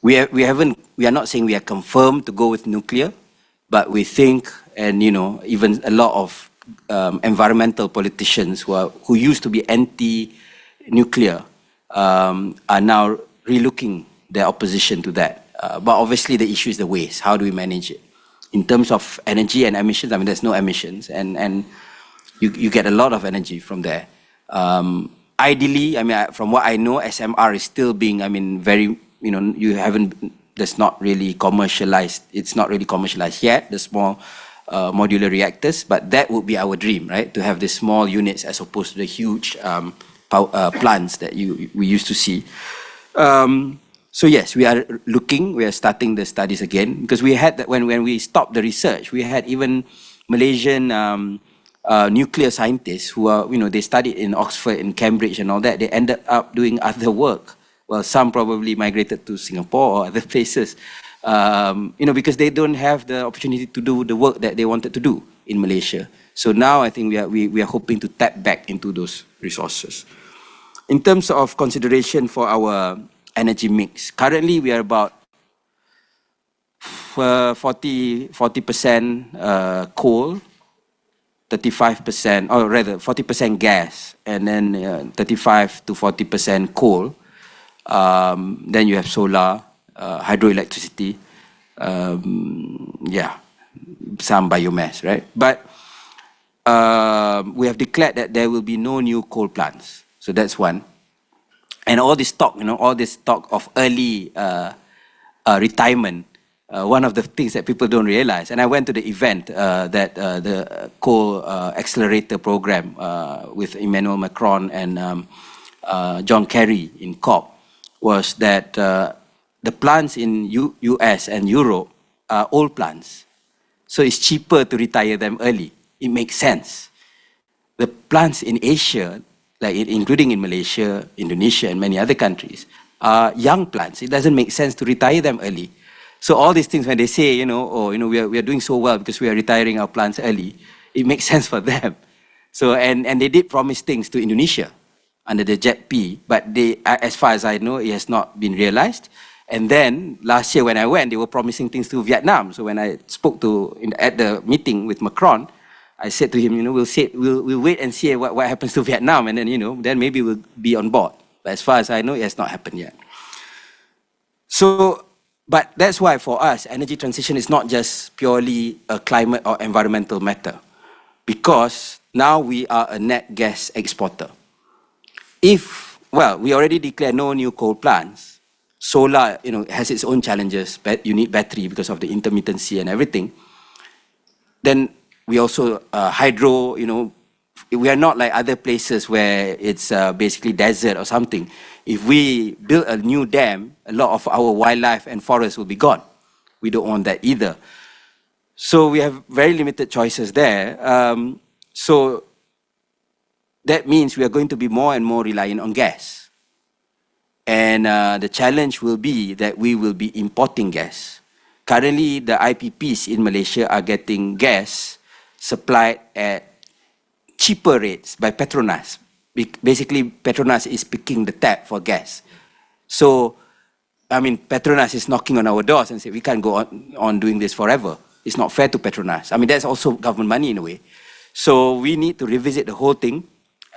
We are not saying we are confirmed to go with nuclear, but we think, and you know, even a lot of environmental politicians who used to be anti-nuclear are now relooking their opposition to that. But obviously the issue is the waste. How do we manage it? In terms of energy and emissions, I mean, there's no emissions, and you get a lot of energy from there. Ideally, I mean, from what I know, SMR is still being, I mean, very, you know, that's not really commercialized. It's not really commercialized yet, the small modular reactors, but that would be our dream, right? To have the small units as opposed to the huge plants that we used to see. So yes, we are starting the studies again, because we had that when we stopped the research, we had even Malaysian nuclear scientists who are, they studied in Oxford and Cambridge and all that, they ended up doing other work. Well, some probably migrated to Singapore or other places, because they don't have the opportunity to do the work that they wanted to do in Malaysia. So now I think we are hoping to tap back into those resources. In terms of consideration for our energy mix, currently we are about 40% coal, 35%, or rather 40% gas, and then 35 to 40% coal. Then you have solar, hydroelectricity, some biomass, right? But we have declared that there will be no new coal plants. So that's one. And all this talk, all this talk of early retirement, one of the things that people don't realize, and I went to the event that the coal accelerator program with Emmanuel Macron and John Kerry in COP, was that the plants in US and Europe are old plants. So it's cheaper to retire them early. It makes sense. The plants in Asia, like including in Malaysia, Indonesia, and many other countries, are young plants. It doesn't make sense to retire them early. So all these things, when they say, we are doing so well because we are retiring our plants early, it makes sense for them. So, and they did promise things to Indonesia under the JET-P, but they, as far as I know, it has not been realized. And then last year when I went, they were promising things to Vietnam. So when I spoke at the meeting with Macron, I said to him, we'll wait and see what happens to Vietnam, and then, then maybe we'll be on board. But as far as I know, it has not happened yet. So, but that's why for us, energy transition is not just purely a climate or environmental matter, because now we are a net gas exporter. We already declared no new coal plants. Solar, has its own challenges, but you need battery because of the intermittency and everything. Then we also, hydro, we are not like other places where it's basically desert or something. If we build a new dam, a lot of our wildlife and forests will be gone. We don't want that either. So we have very limited choices there. So that means we are going to be more and more reliant on gas. And the challenge will be that we will be importing gas. Currently, the IPPs in Malaysia are getting gas supplied at cheaper rates by Petronas. Basically, Petronas is picking the tap for gas. So, Petronas is knocking on our doors and saying, we can't go on doing this forever. It's not fair to Petronas. That's also government money in a way. So we need to revisit the whole thing.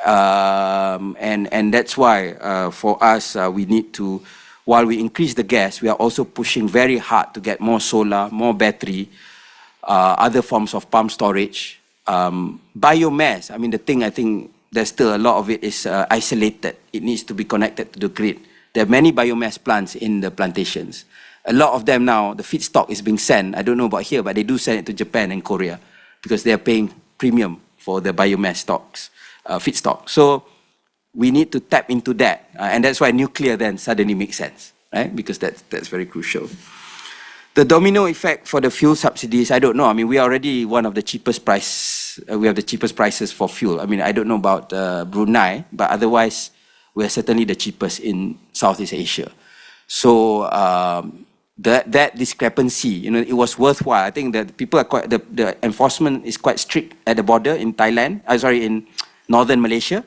And that's why for us, we need to, while we increase the gas, we are also pushing very hard to get more solar, more battery, other forms of pump storage. Biomass, I think there's still a lot of it is isolated. It needs to be connected to the grid. There are many biomass plants in the plantations. A lot of them now, the feedstock is being sent. I don't know about here, but they do send it to Japan and Korea because they are paying premium for the biomass feedstock. So we need to tap into that. And that's why nuclear then suddenly makes sense, right? Because that's very crucial. The domino effect for the fuel subsidies, I don't know. We are already one of the cheapest price. We have the cheapest prices for fuel. I don't know about Brunei, but otherwise, we are certainly the cheapest in Southeast Asia. So that discrepancy, it was worthwhile. I think that people are quite, the enforcement is quite strict at the border in in northern Malaysia.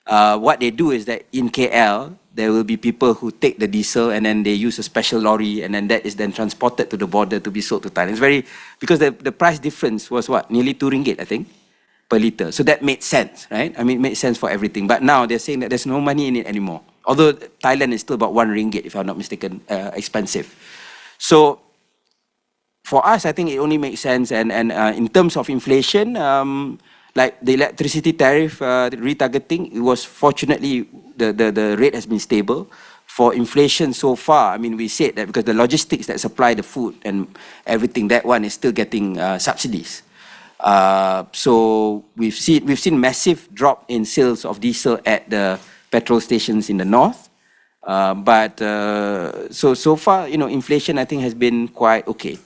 What they do is that in KL, there will be people who take the diesel and then they use a special lorry and then that is then transported to the border to be sold to Thailand. It's because the price difference was nearly 2 ringgit, I think, per litre. So that made sense, right? It made sense for everything. But now they're saying that there's no money in it anymore. Although Thailand is still about 1 ringgit, if I'm not mistaken, expensive. So for us, I think it only makes sense. And in terms of inflation, like the electricity tariff retargeting, it was fortunately the rate has been stable. For inflation so far, we said that because the logistics that supply the food and everything, that one is still getting subsidies. So we've seen massive drop in sales of diesel at the petrol stations in the north. So far, inflation I think has been quite okay.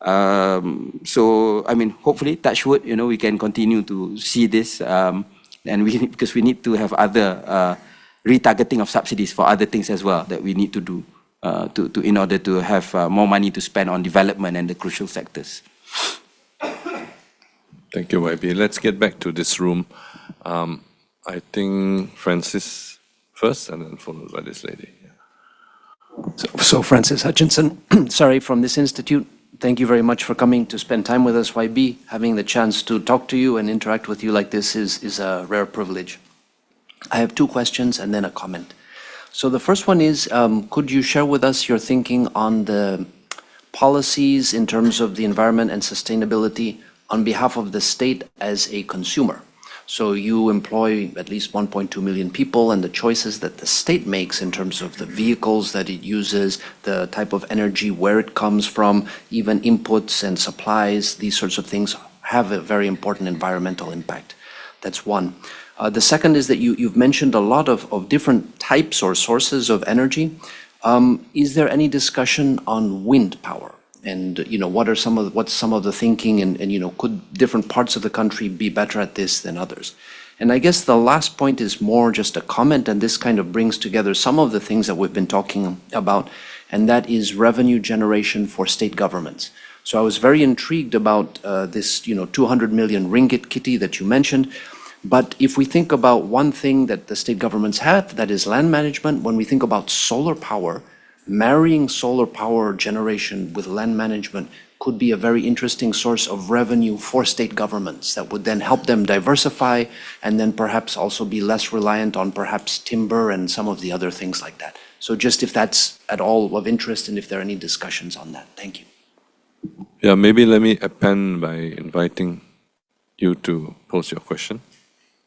So, I mean, hopefully, touch wood, we can continue to see this, and because we need to have other retargeting of subsidies for other things as well that we need to do in order to have more money to spend on development and the crucial sectors. Thank you, YB. Let's get back to this room. I think Francis first, and then followed by this lady. So Francis Hutchinson, sorry, from this institute. Thank you very much for coming to spend time with us, YB. Having the chance to talk to you and interact with you like this is a rare privilege. I have two questions and then a comment. So the first one is, could you share with us your thinking on the policies in terms of the environment and sustainability on behalf of the state as a consumer? So you employ at least 1.2 million people, and the choices that the state makes in terms of the vehicles that it uses, the type of energy, where it comes from, even inputs and supplies, these sorts of things have a very important environmental impact. That's one. The second is that you've mentioned a lot of different types or sources of energy. Is there any discussion on wind power? And what's some of the thinking, and could different parts of the country be better at this than others? And I guess the last point is more just a comment, and this kind of brings together some of the things that we've been talking about, and that is revenue generation for state governments. So I was very intrigued about this 200 million ringgit kitty that you mentioned. But if we think about one thing that the state governments have, that is land management, when we think about solar power, marrying solar power generation with land management could be a very interesting source of revenue for state governments that would then help them diversify and then perhaps also be less reliant on perhaps timber and some of the other things like that. So just if that's at all of interest and if there are any discussions on that. Thank you. Yeah, maybe let me append by inviting you to pose your question,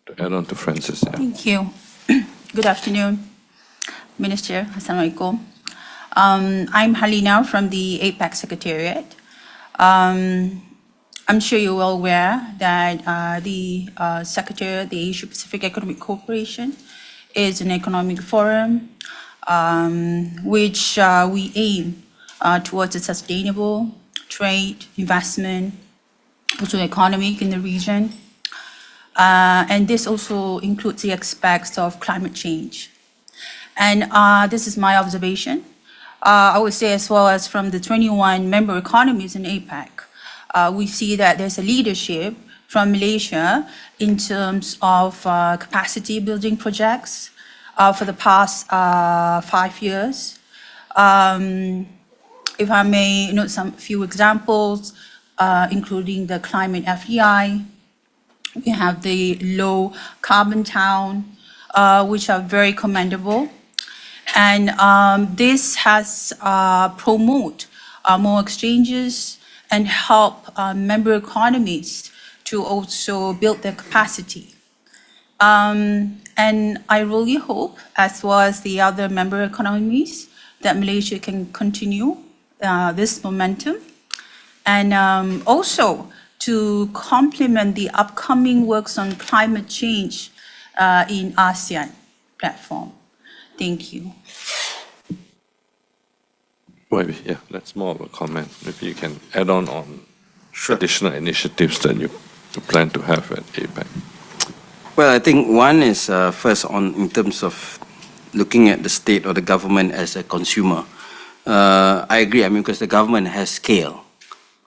to add on to Francis. Yeah. Thank you. Good afternoon, Minister. Assalamualaikum. I'm Halina from the APAC Secretariat. I'm sure you're well aware that the Secretariat, the Asia Pacific Economic Cooperation, is an economic forum which we aim towards a sustainable trade, investment, also economic in the region. And this also includes the aspects of climate change. And this is my observation. I would say as well as from the 21 member economies in APAC, we see that there's a leadership from Malaysia in terms of capacity building projects for the past 5 years. If I may note some few examples, including the climate FEI, we have the low carbon town, which are very commendable. And this has promoted more exchanges and help member economies to also build their capacity. And I really hope, as well as the other member economies, that Malaysia can continue this momentum. And also to complement the upcoming works on climate change in ASEAN platform. Thank you. Well, yeah, that's more of a comment. Maybe you can add on additional initiatives that you plan to have at APAC. Well, I think one is first in terms of looking at the state or the government as a consumer. I agree. I mean, because the government has scale,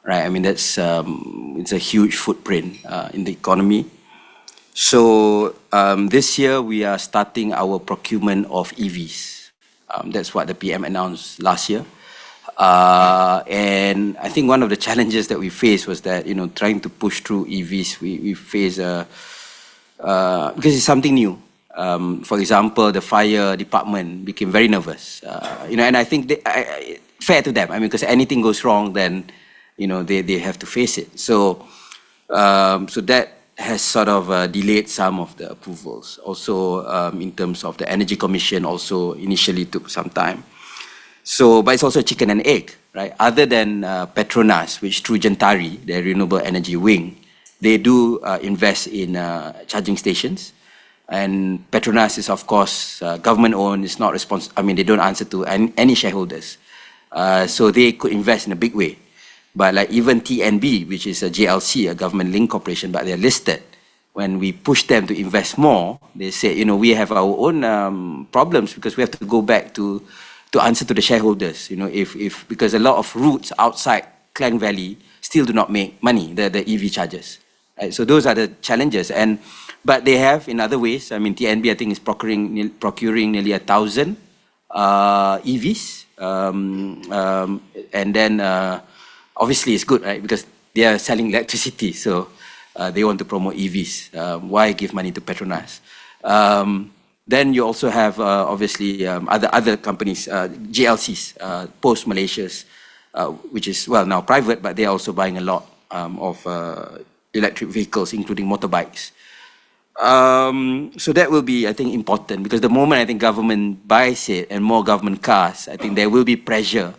right? I mean, that's it's a huge footprint in the economy. So this year we are starting our procurement of EVs. That's what the PM announced last year. And I think one of the challenges that we faced was that, trying to push through EVs, we face because it's something new. For example, the fire department became very nervous. And I think fair to them. I mean, because anything goes wrong, then they have to face it. So that has sort of delayed some of the approvals. Also, in terms of the Energy Commission, also initially took some time. So, but it's also chicken and egg, right? Other than Petronas, which through Gentari, their renewable energy wing, they do invest in charging stations. And Petronas is, of course, government-owned. It's not responsible. I mean, they don't answer to any shareholders. So they could invest in a big way. But like even TNB, which is a JLC, a government-linked corporation, but they're listed. When we push them to invest more, they say, you know, we have our own problems because we have to go back to answer to the shareholders. You know, because a lot of routes outside Klang Valley still do not make money, the EV charges. Right? So those are the challenges. But they have in other ways. I mean, TNB I think is procuring nearly 1,000 EVs, and then obviously it's good, right? Because they are selling electricity, so they want to promote EVs. Why give money to Petronas? Then you also have obviously other companies, GLCs, post Malaysia's, which is well now private, but they are also buying a lot of electric vehicles, including motorbikes. So that will be, I think, important because the moment I think government buys it and more government cars, I think there will be pressure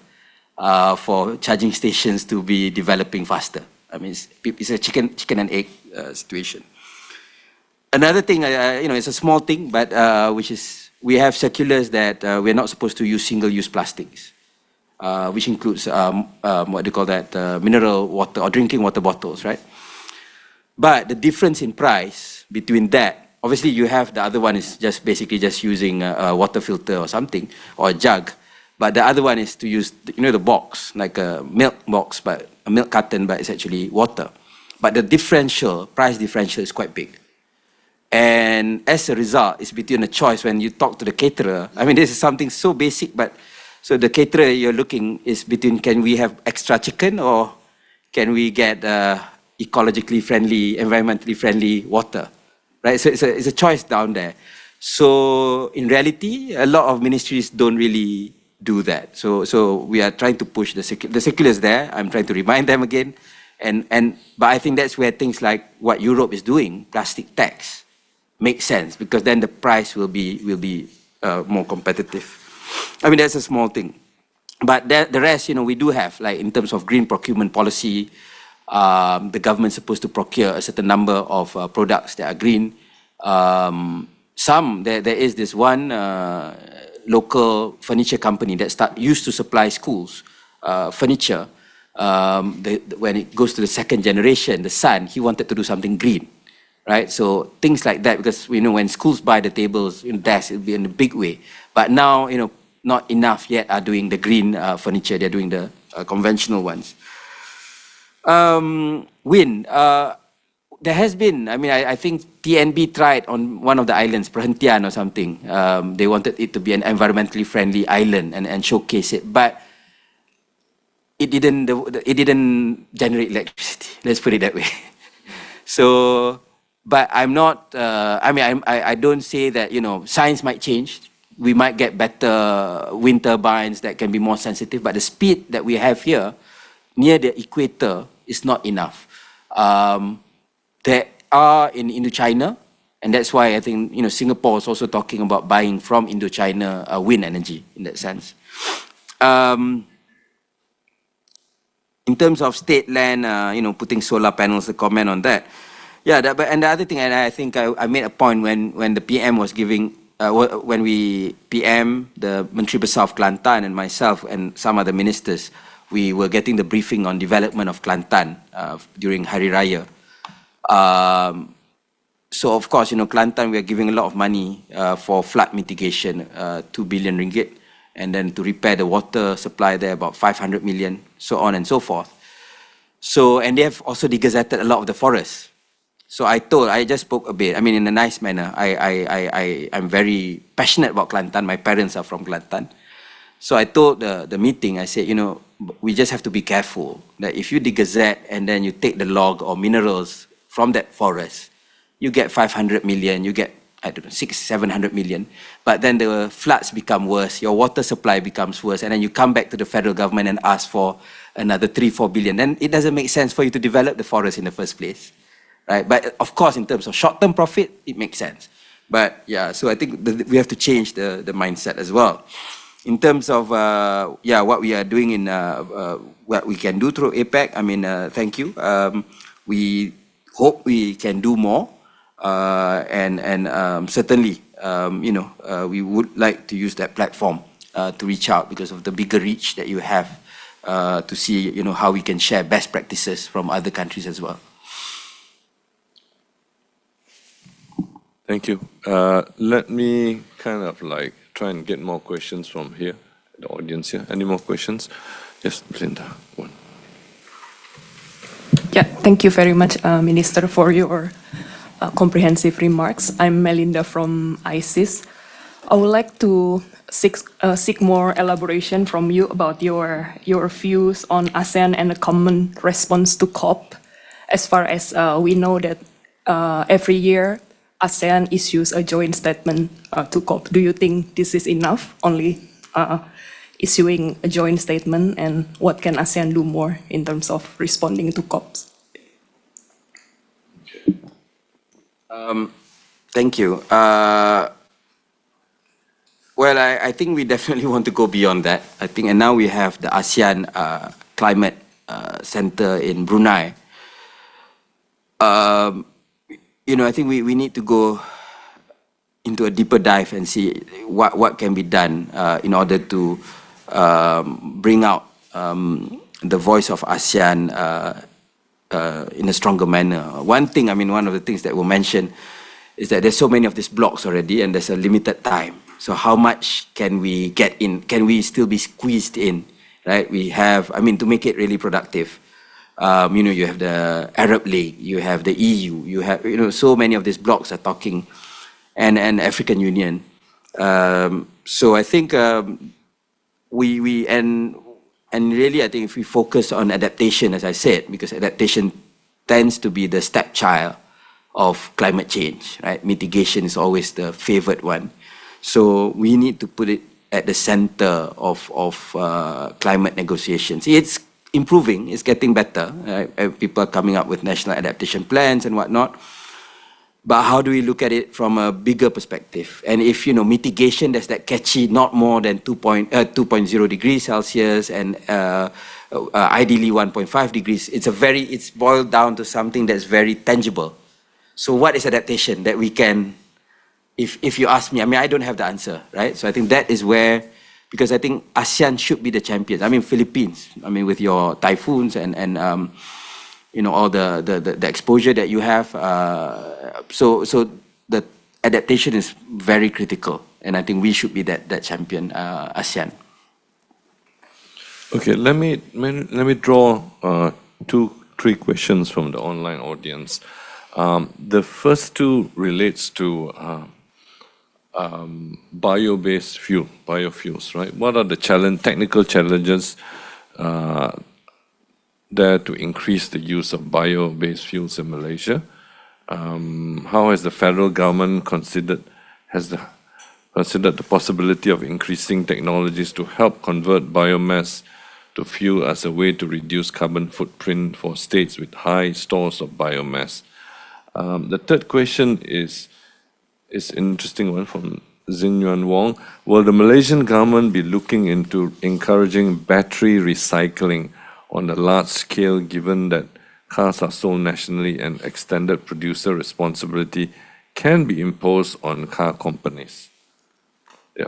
for charging stations to be developing faster. I mean, it's a chicken and egg situation. Another thing, you know, it's a small thing, but which is we have circulars that we're not supposed to use single-use plastics, which includes what do you call that, mineral water or drinking water bottles, right? But the difference in price between that, obviously you have the other one is just basically just using a water filter or something, or a jug. But the other one is to use, you know, the box, like a milk box, but a milk carton, but it's actually water. But the price differential is quite big. And as a result, it's between a choice when you talk to the caterer. I mean, this is something so basic, but so the caterer you're looking is between, can we have extra chicken or can we get ecologically friendly, environmentally friendly water, right? So it's a choice down there. So in reality, a lot of ministries don't really do that. So we are trying to push the circulars there. I'm trying to remind them again, but I think that's where things like what Europe is doing, plastic tax, makes sense because then the price will be more competitive. I mean, that's a small thing, but the rest, you know, we do have like in terms of green procurement policy. The government's supposed to procure a certain number of products that are green. There is this one local furniture company that used to supply schools furniture. When it goes to the second generation, the son, he wanted to do something green, right? So things like that, because we know when schools buy the tables, desks, it'll be in a big way. But now, you know, not enough yet are doing the green furniture. They're doing the conventional ones. Wind. There has been, I mean, I think TNB tried on one of the islands, Perhentian or something. They wanted it to be an environmentally friendly island and showcase it, but it didn't generate electricity. Let's put it that way. So, but I'm not. I mean, I don't say that, you know, science might change. We might get better wind turbines that can be more sensitive, but the speed that we have here near the equator is not enough. There are in Indochina, and that's why I think, you know, Singapore is also talking about buying from Indochina wind energy in that sense. In terms of state land, you know, putting solar panels, the comment on that. Yeah, and the other thing, and I think I made a point when the PM was giving, when we PM, the Menteri Besar of Kelantan and myself and some other ministers, we were getting the briefing on development of Kelantan during Hari Raya. So of course, you know, Kelantan, we are giving a lot of money for flood mitigation, 2 billion ringgit, and then to repair the water supply there, about 500 million, so on and so forth. So, and they have also degazetted a lot of the forests. So I just spoke a bit, I mean, in a nice manner. I'm very passionate about Kelantan. My parents are from Kelantan. So I told the meeting, I said, you know, we just have to be careful that if you degazette and then you take the log or minerals from that forest, you get 500 million, you get, I don't know, 600-700 million, but then the floods become worse, your water supply becomes worse, and then you come back to the federal government and ask for another 3-4 billion, then it doesn't make sense for you to develop the forest in the first place, right? But of course, in terms of short-term profit, it makes sense. But yeah, so I think we have to change the mindset as well. In terms of what we are doing in what we can do through APEC, I mean, thank you. We hope we can do more, and certainly, you know, we would like to use that platform to reach out because of the bigger reach that you have to see, how we can share best practices from other countries as well. Thank you. Let me kind of like try and get more questions from here, the audience here. Any more questions? Yes, Linda. One. Yeah, thank you very much, Minister, for your comprehensive remarks. I'm Melinda from ISEAS. I would like to seek more elaboration from you about your views on ASEAN and a common response to COP. As far as we know that every year ASEAN issues a joint statement to COP. Do you think this is enough, only issuing a joint statement, and what can ASEAN do more in terms of responding to COPs? Thank you. Well, I think we definitely want to go beyond that. I think, and now we have the ASEAN Climate Center in Brunei. I think we need to go into a deeper dive and see what can be done in order to bring out the voice of ASEAN in a stronger manner. One of the things that were mentioned is that there's so many of these blocks already and there's a limited time. So how much can we get in? Can we still be squeezed in, right? We have, to make it really productive. You have the Arab League, you have the EU, you have, so many of these blocks are talking, and African Union. So I think really I think if we focus on adaptation, as I said, because adaptation tends to be the stepchild of climate change, right? Mitigation is always the favored one. So we need to put it at the center of climate negotiations. It's improving, it's getting better. Right? People are coming up with national adaptation plans and whatnot. But how do we look at it from a bigger perspective? And if, mitigation, there's that catchy, not more than 2.0 degrees Celsius and ideally 1.5 degrees, it's boiled down to something that's very tangible. So what is adaptation that we can, if you ask me, I don't have the answer, right? So I think that is where, because I think ASEAN should be the champions. Philippines, with your typhoons and all the exposure that you have. So the adaptation is very critical, and I think we should be that champion, ASEAN. Okay, let me draw 2-3 questions from the online audience. The first two relates to bio-based biofuels, right? What are the technical challenges there to increase the use of bio-based fuels in Malaysia? How has the federal government considered the possibility of increasing technologies to help convert biomass to fuel as a way to reduce carbon footprint for states with high stores of biomass? The third question is an interesting one from Xin Yuan Wong. Will the Malaysian government be looking into encouraging battery recycling on a large scale, given that cars are sold nationally and extended producer responsibility can be imposed on car companies? Yeah.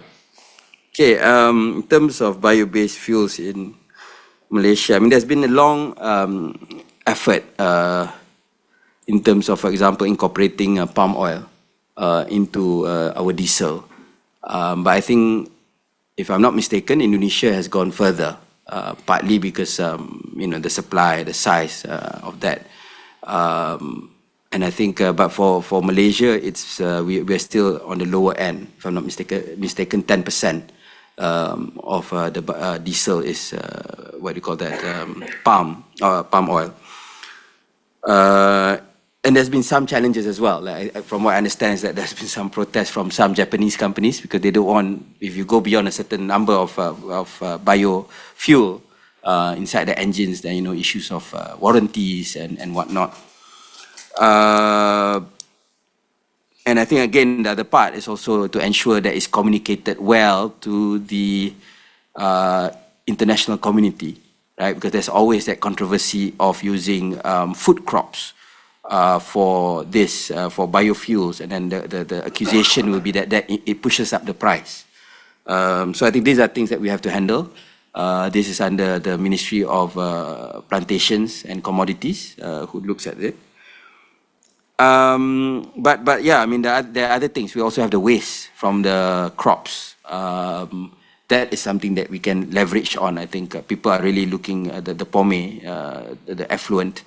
Okay, in terms of bio-based fuels in Malaysia, there's been a long effort in terms of, for example, incorporating palm oil into our diesel. But I think, if I'm not mistaken, Indonesia has gone further, partly because the supply, the size of that. And I think, but for Malaysia, it's we're still on the lower end. If I'm not mistaken, 10% of the diesel is palm oil. And there's been some challenges as well. From what I understand is that there's been some protests from some Japanese companies because they don't want, if you go beyond a certain number of biofuel inside the engines, then issues of warranties and whatnot. And I think again the other part is also to ensure that it's communicated well to the international community, right? Because there's always that controversy of using food crops for biofuels, and then the accusation will be that it pushes up the price. So I think these are things that we have to handle. This is under the Ministry of Plantations and Commodities, who looks at it. But yeah, I mean, there are other things. We also have the waste from the crops. That is something that we can leverage on. I think people are really looking at the POME, the effluent.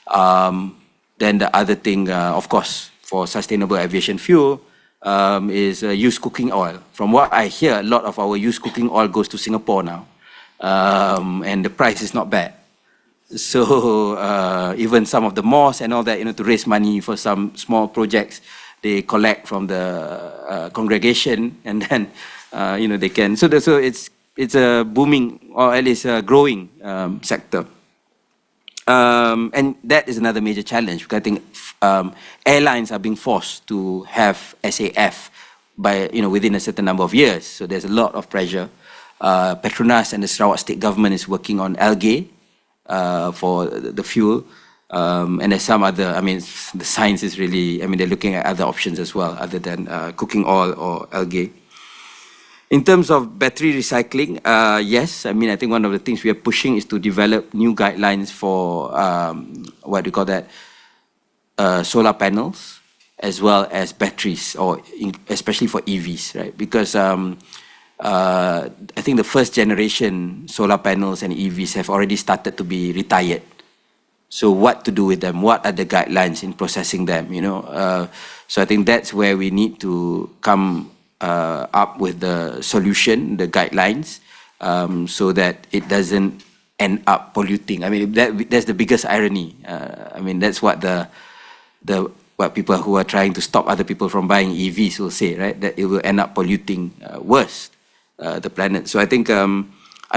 Then the other thing, of course, for sustainable aviation fuel is used cooking oil. From what I hear, a lot of our used cooking oil goes to Singapore now. And the price is not bad. So even some of the mosques and all that, to raise money for some small projects, they collect from the congregation, and then they can. So it's a booming, or at least a growing sector. And that is another major challenge, because I think airlines are being forced to have SAF by within a certain number of years. So there's a lot of pressure. Petronas and the Sarawak State Government is working on algae for the fuel. And there's some other, I mean, the science is really, I mean, they're looking at other options as well, other than cooking oil or algae. In terms of battery recycling, yes, I mean, I think one of the things we are pushing is to develop new guidelines for, what do you call that, solar panels, as well as batteries, or especially for EVs, right? Because I think the first generation solar panels and EVs have already started to be retired. So what to do with them? What are the guidelines in processing them? So I think that's where we need to come up with the solution, the guidelines, so that it doesn't end up polluting. I mean, that's the biggest irony. I mean, that's what what people who are trying to stop other people from buying EVs will say, right? That it will end up polluting worse the planet. So I think, I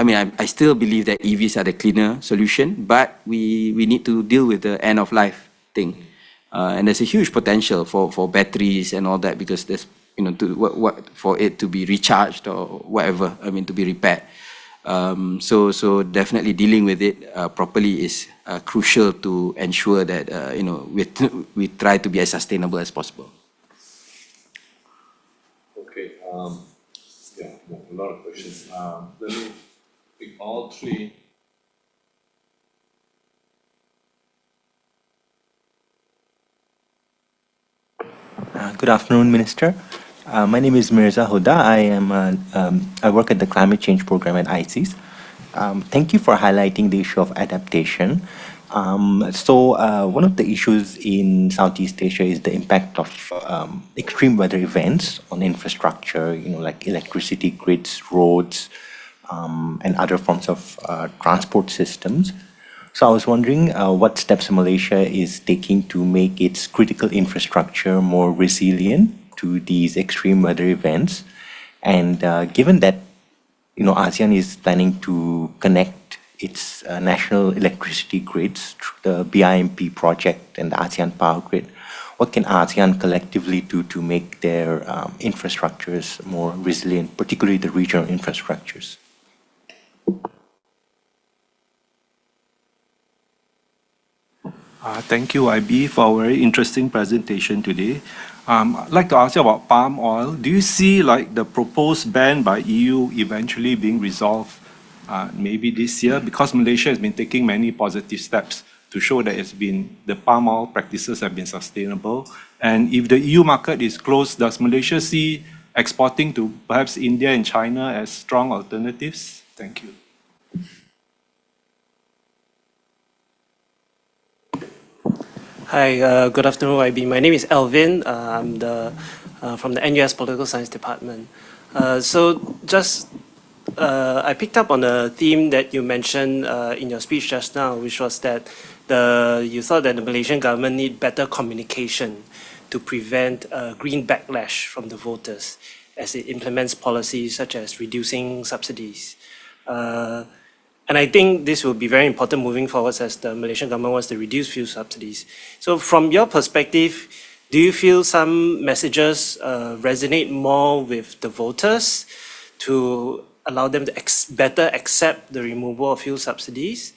mean, I still believe that EVs are the cleaner solution, but we need to deal with the end of life thing. And there's a huge potential for batteries and all that, because there's, for it to be recharged or whatever, I mean, to be repaired. So definitely dealing with it properly is crucial to ensure that, we try to be as sustainable as possible. Okay, yeah, a lot of questions. Let me pick all three. Good afternoon, Minister. My name is Mirza Huda. I work at the climate change program at ISEAS. Thank you for highlighting the issue of adaptation. So one of the issues in Southeast Asia is the impact of extreme weather events on infrastructure, like electricity grids, roads, and other forms of transport systems. So I was wondering what steps Malaysia is taking to make its critical infrastructure more resilient to these extreme weather events. And given that, ASEAN is planning to connect its national electricity grids through the BIMP project and the ASEAN Power Grid, what can ASEAN collectively do to make their infrastructures more resilient, particularly the regional infrastructures? Thank you, IB, for a very interesting presentation today. I'd like to ask you about palm oil. Do you see the proposed ban by EU eventually being resolved maybe this year? Because Malaysia has been taking many positive steps to show that the palm oil practices have been sustainable. And if the EU market is closed, does Malaysia see exporting to perhaps India and China as strong alternatives? Thank you. Hi, good afternoon, IB. My name is Elvin. I'm from the NUS Political Science Department. I picked up on a theme that you mentioned in your speech just now, which was that you thought that the Malaysian government need better communication to prevent green backlash from the voters as it implements policies such as reducing subsidies. And I think this will be very important moving forward as the Malaysian government wants to reduce fuel subsidies. So from your perspective, do you feel some messages resonate more with the voters to allow them to better accept the removal of fuel subsidies?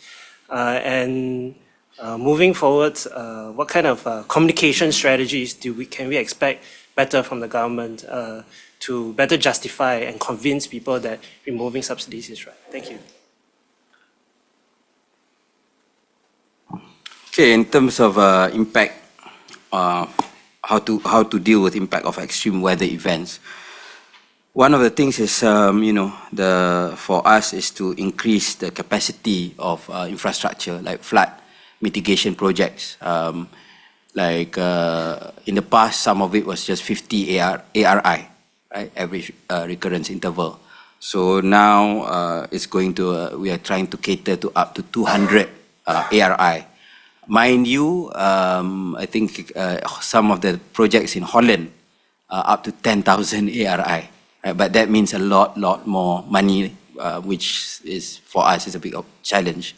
And moving forward, what kind of communication strategies can we expect better from the government to better justify and convince people that removing subsidies is right? Thank you. Okay, in terms of impact, how to deal with impact of extreme weather events. One of the things is, for us is to increase the capacity of infrastructure, like flood mitigation projects. In the past, some of it was just 50 ARI, right, average recurrence interval. So now it's going to, we are trying to cater to up to 200 ARI. Mind you, I think some of the projects in Holland are up to 10,000 ARI. But that means a lot more money, which is for us is a big challenge.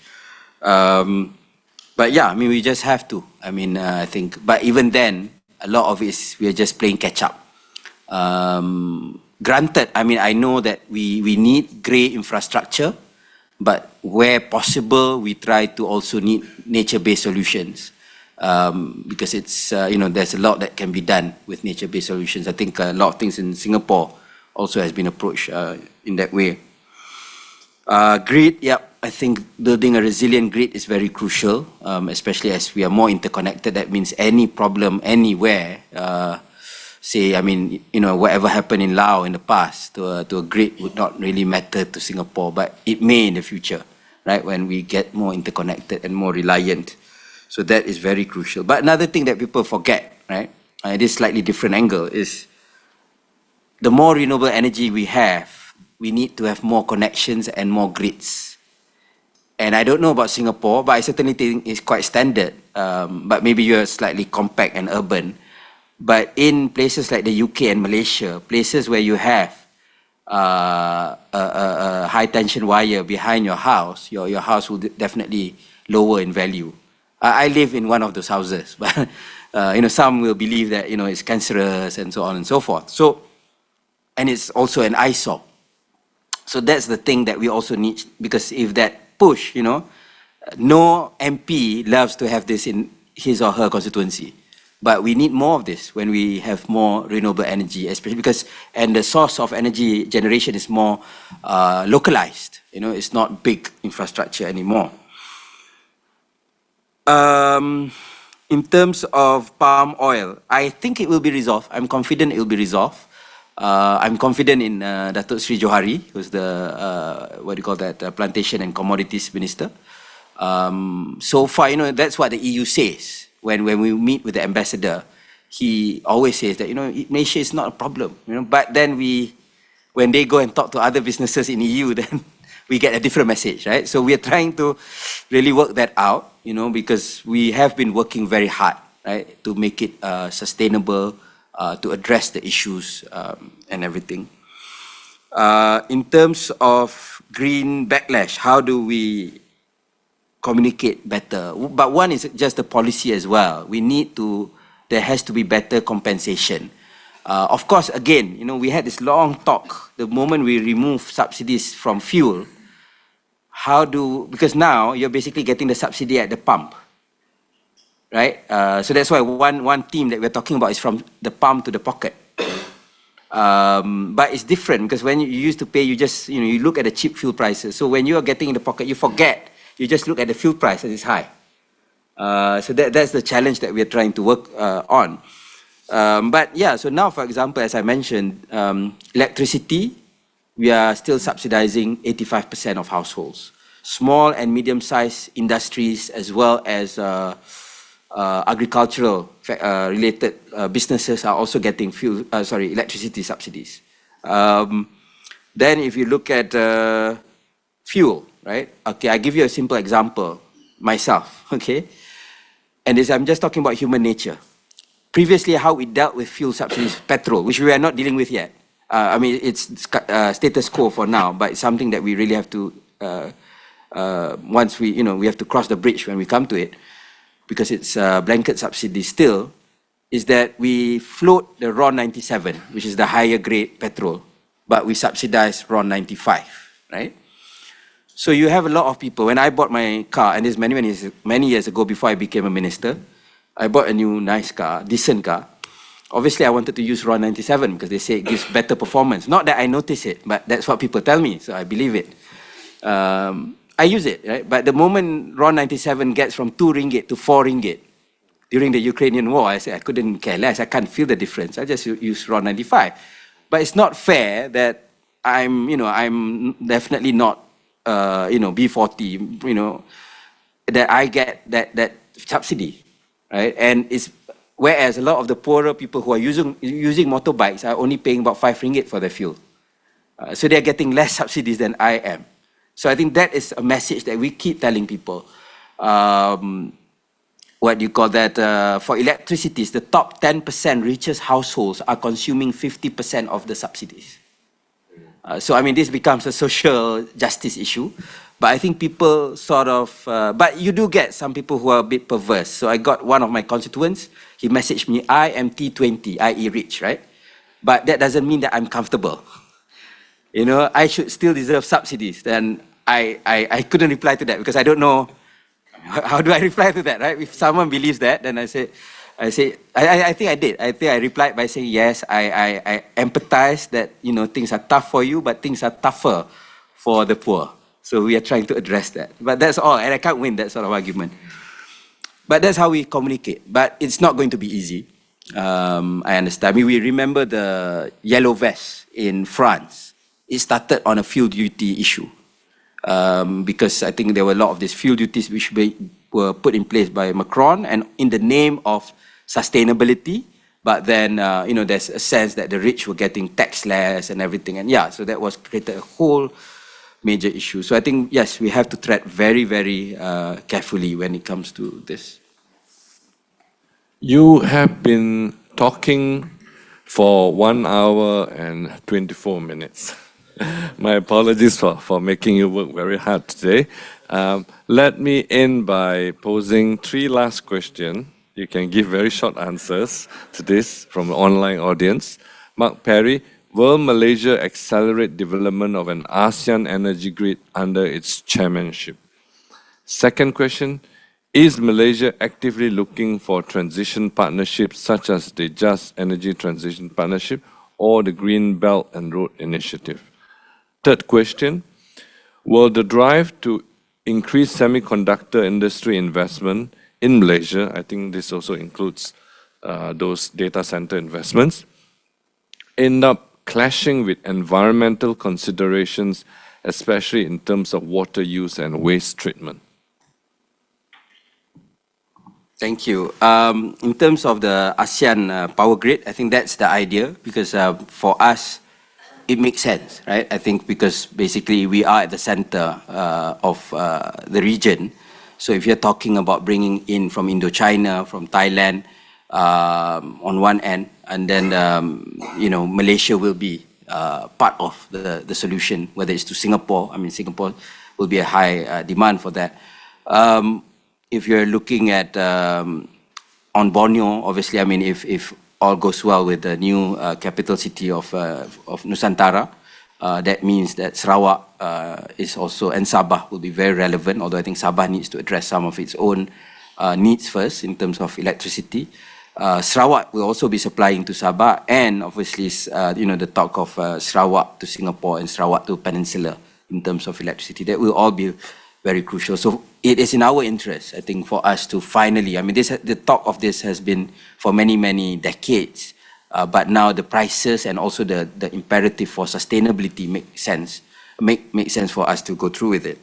But yeah, I mean, we just have to. I mean, I think, but even then, a lot of it is we are just playing catch up. Granted, I mean, I know that we need grey infrastructure, but where possible, we try to also need nature-based solutions. Because it's, there's a lot that can be done with nature-based solutions. I think a lot of things in Singapore also has been approached in that way. Grid, I think building a resilient grid is very crucial, especially as we are more interconnected. That means any problem anywhere, whatever happened in Laos in the past to a grid would not really matter to Singapore, but it may in the future, right, when we get more interconnected and more reliant. So that is very crucial. But another thing that people forget, right, this slightly different angle is, the more renewable energy we have, we need to have more connections and more grids. And I don't know about Singapore, but I certainly think it's quite standard. But maybe you're slightly compact and urban. But in places like the UK and Malaysia, places where you have a high tension wire behind your house will definitely lower in value. I live in one of those houses, but some will believe that it's cancerous and so on and so forth. And it's also an eyesore. So that's the thing that we also need, because if that push, no MP loves to have this in his or her constituency. But we need more of this when we have more renewable energy, especially because, and the source of energy generation is more localized. It's not big infrastructure anymore. In terms of palm oil, I think it will be resolved. I'm confident it will be resolved. I'm confident in Datuk Sri Johari, who's the Plantation and Commodities Minister. So far, that's what the EU says. When we meet with the ambassador, he always says that, Malaysia is not a problem. But then when they go and talk to other businesses in EU, then we get a different message, right? So we are trying to really work that out, because we have been working very hard, right, to make it sustainable, to address the issues and everything. In terms of green backlash, how do we communicate better? But one is just the policy as well. There has to be better compensation. Of course, again, we had this long talk, the moment we remove subsidies from fuel, because now you're basically getting the subsidy at the pump. Right? So that's why one theme that we're talking about is from the palm to the pocket. But it's different because when you used to pay, you just, you look at the cheap fuel prices. So when you are getting in the pocket, you forget. You just look at the fuel price and it's high. So that's the challenge that we're trying to work on. But yeah, so now, for example, as I mentioned, electricity, we are still subsidizing 85% of households. Small and medium-sized industries as well as agricultural related businesses are also getting electricity subsidies. Then if you look at fuel, right? Okay, I give you a simple example, myself, okay? And this, I'm just talking about human nature. Previously, how we dealt with fuel subsidies, petrol, which we are not dealing with yet. I mean, it's status quo for now, but it's something that we really have to, once we have to cross the bridge when we come to it, because it's blanket subsidy still, is that we float the RON 97, which is the higher grade petrol, but we subsidize RON 95, right? So you have a lot of people. When I bought my car, and this many years ago before I became a minister, I bought a new nice car, decent car. Obviously, I wanted to use RON 97 because they say it gives better performance. Not that I notice it, but that's what people tell me, so I believe it. I use it, right? But the moment RON 97 gets from 2 ringgit to 4 ringgit during the Ukrainian war, I said I couldn't care less. I can't feel the difference. I just use RON 95. But it's not fair that I'm definitely not, B40, that I get that subsidy, right? And it's whereas a lot of the poorer people who are using motorbikes are only paying about 5 ringgit for their fuel. So they're getting less subsidies than I am. So I think that is a message that we keep telling people. What you call that, for electricity, the top 10% richest households are consuming 50% of the subsidies. So I mean, this becomes a social justice issue. But I think people sort of, but you do get some people who are a bit perverse. So I got one of my constituents, he messaged me, I am T20, i.e. rich, right? But that doesn't mean that I'm comfortable. I should still deserve subsidies. Then I couldn't reply to that because I don't know, how do I reply to that, right? If someone believes that, then I think I did. I think I replied by saying, yes, I empathize that, things are tough for you, but things are tougher for the poor. So we are trying to address that. But that's all, and I can't win that sort of argument. But that's how we communicate. But it's not going to be easy. I understand. I mean, we remember the yellow vest in France. It started on a fuel duty issue. Because I think there were a lot of these fuel duties which were put in place by Macron and in the name of sustainability, but then, there's a sense that the rich were getting taxed less and everything. And yeah, so that was created a whole major issue. So I think, yes, we have to tread very, very carefully when it comes to this. You have been talking for 1 hour and 24 minutes. My apologies for making you work very hard today. Let me end by posing 3 last questions. You can give very short answers to this from the online audience. Mark Perry, will Malaysia accelerate development of an ASEAN energy grid under its chairmanship? Second question, is Malaysia actively looking for transition partnerships such as the Just Energy Transition Partnership or the Green Belt and Road Initiative? Third question, will the drive to increase semiconductor industry investment in Malaysia, I think this also includes those data center investments, end up clashing with environmental considerations, especially in terms of water use and waste treatment? Thank you. In terms of the ASEAN power grid, I think that's the idea because for us, it makes sense, right? I think because basically we are at the center of the region. So if you're talking about bringing in from Indochina, from Thailand on one end, and then, Malaysia will be part of the solution, whether it's to Singapore. I mean, Singapore will be a high demand for that. If you're looking at on Borneo, obviously, I mean, if all goes well with the new capital city of Nusantara, that means that Sarawak is also, and Sabah will be very relevant, although I think Sabah needs to address some of its own needs first in terms of electricity. Sarawak will also be supplying to Sabah, and obviously, the talk of Sarawak to Singapore and Sarawak to Peninsula in terms of electricity. That will all be very crucial. So it is in our interest, I think, for us to finally, I mean, the talk of this has been for many, many decades, but now the prices and also the imperative for sustainability make sense for us to go through with it.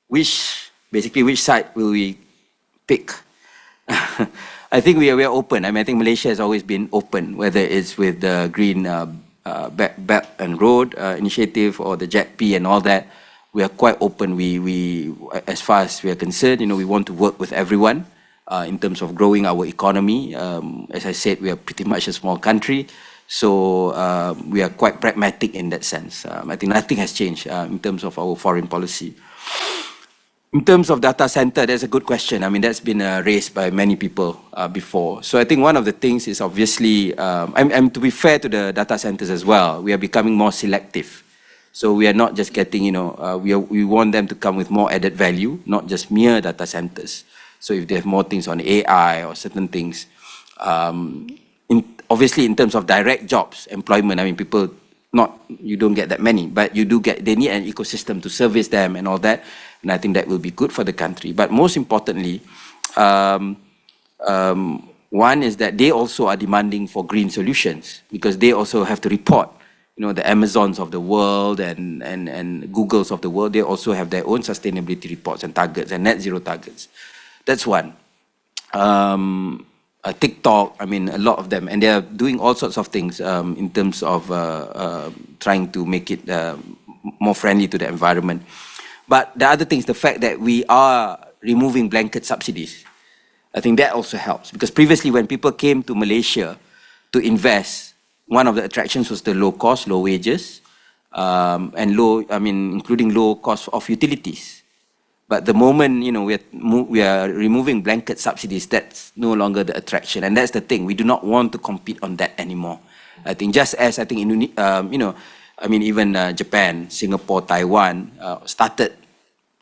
Which side will we pick? I think we are open. I mean, I think Malaysia has always been open, whether it's with the Green Belt and Road Initiative or the JETP and all that. We are quite open. We, as far as we are concerned, we want to work with everyone in terms of growing our economy. As I said, we are pretty much a small country, so we are quite pragmatic in that sense. I think nothing has changed in terms of our foreign policy. In terms of data center, that's a good question. I mean, that's been raised by many people before. So I think one of the things is obviously, and to be fair to the data centers as well, we are becoming more selective. So we are not just getting, we want them to come with more added value, not just mere data centers. So if they have more things on AI or certain things, obviously in terms of direct jobs, employment, I mean, people you don't get that many, but you do get, they need an ecosystem to service them and all that. And I think that will be good for the country. But most importantly, one is that they also are demanding for green solutions, because they also have to report. You know, the Amazons of the world and Googles of the world, they also have their own sustainability reports and targets and net zero targets. That's one. TikTok, I mean, a lot of them, and they are doing all sorts of things in terms of trying to make it more friendly to the environment. But the other thing is the fact that we are removing blanket subsidies. I think that also helps, because previously when people came to Malaysia to invest, one of the attractions was the low cost, low wages, and including low cost of utilities. But the moment, you know, we are removing blanket subsidies, that's no longer the attraction. And that's the thing, we do not want to compete on that anymore. I think just as I think, even Japan, Singapore, Taiwan started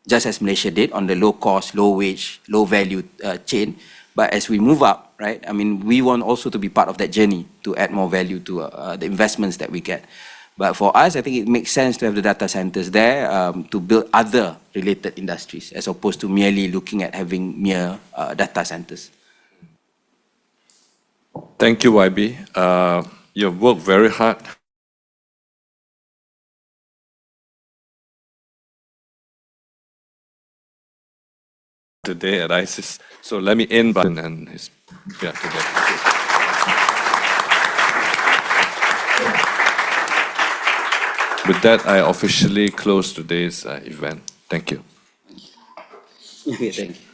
just as Malaysia did on the low cost, low wage, low value chain. But as we move up, right, I mean, we want also to be part of that journey to add more value to the investments that we get. But for us, I think it makes sense to have the data centers there to build other related industries, as opposed to merely looking at having mere data centers. Thank you, YB. You've worked very hard. Today at ISEAS. So let me end by and his today. With that, I officially close today's event. Thank you. Okay, thank you.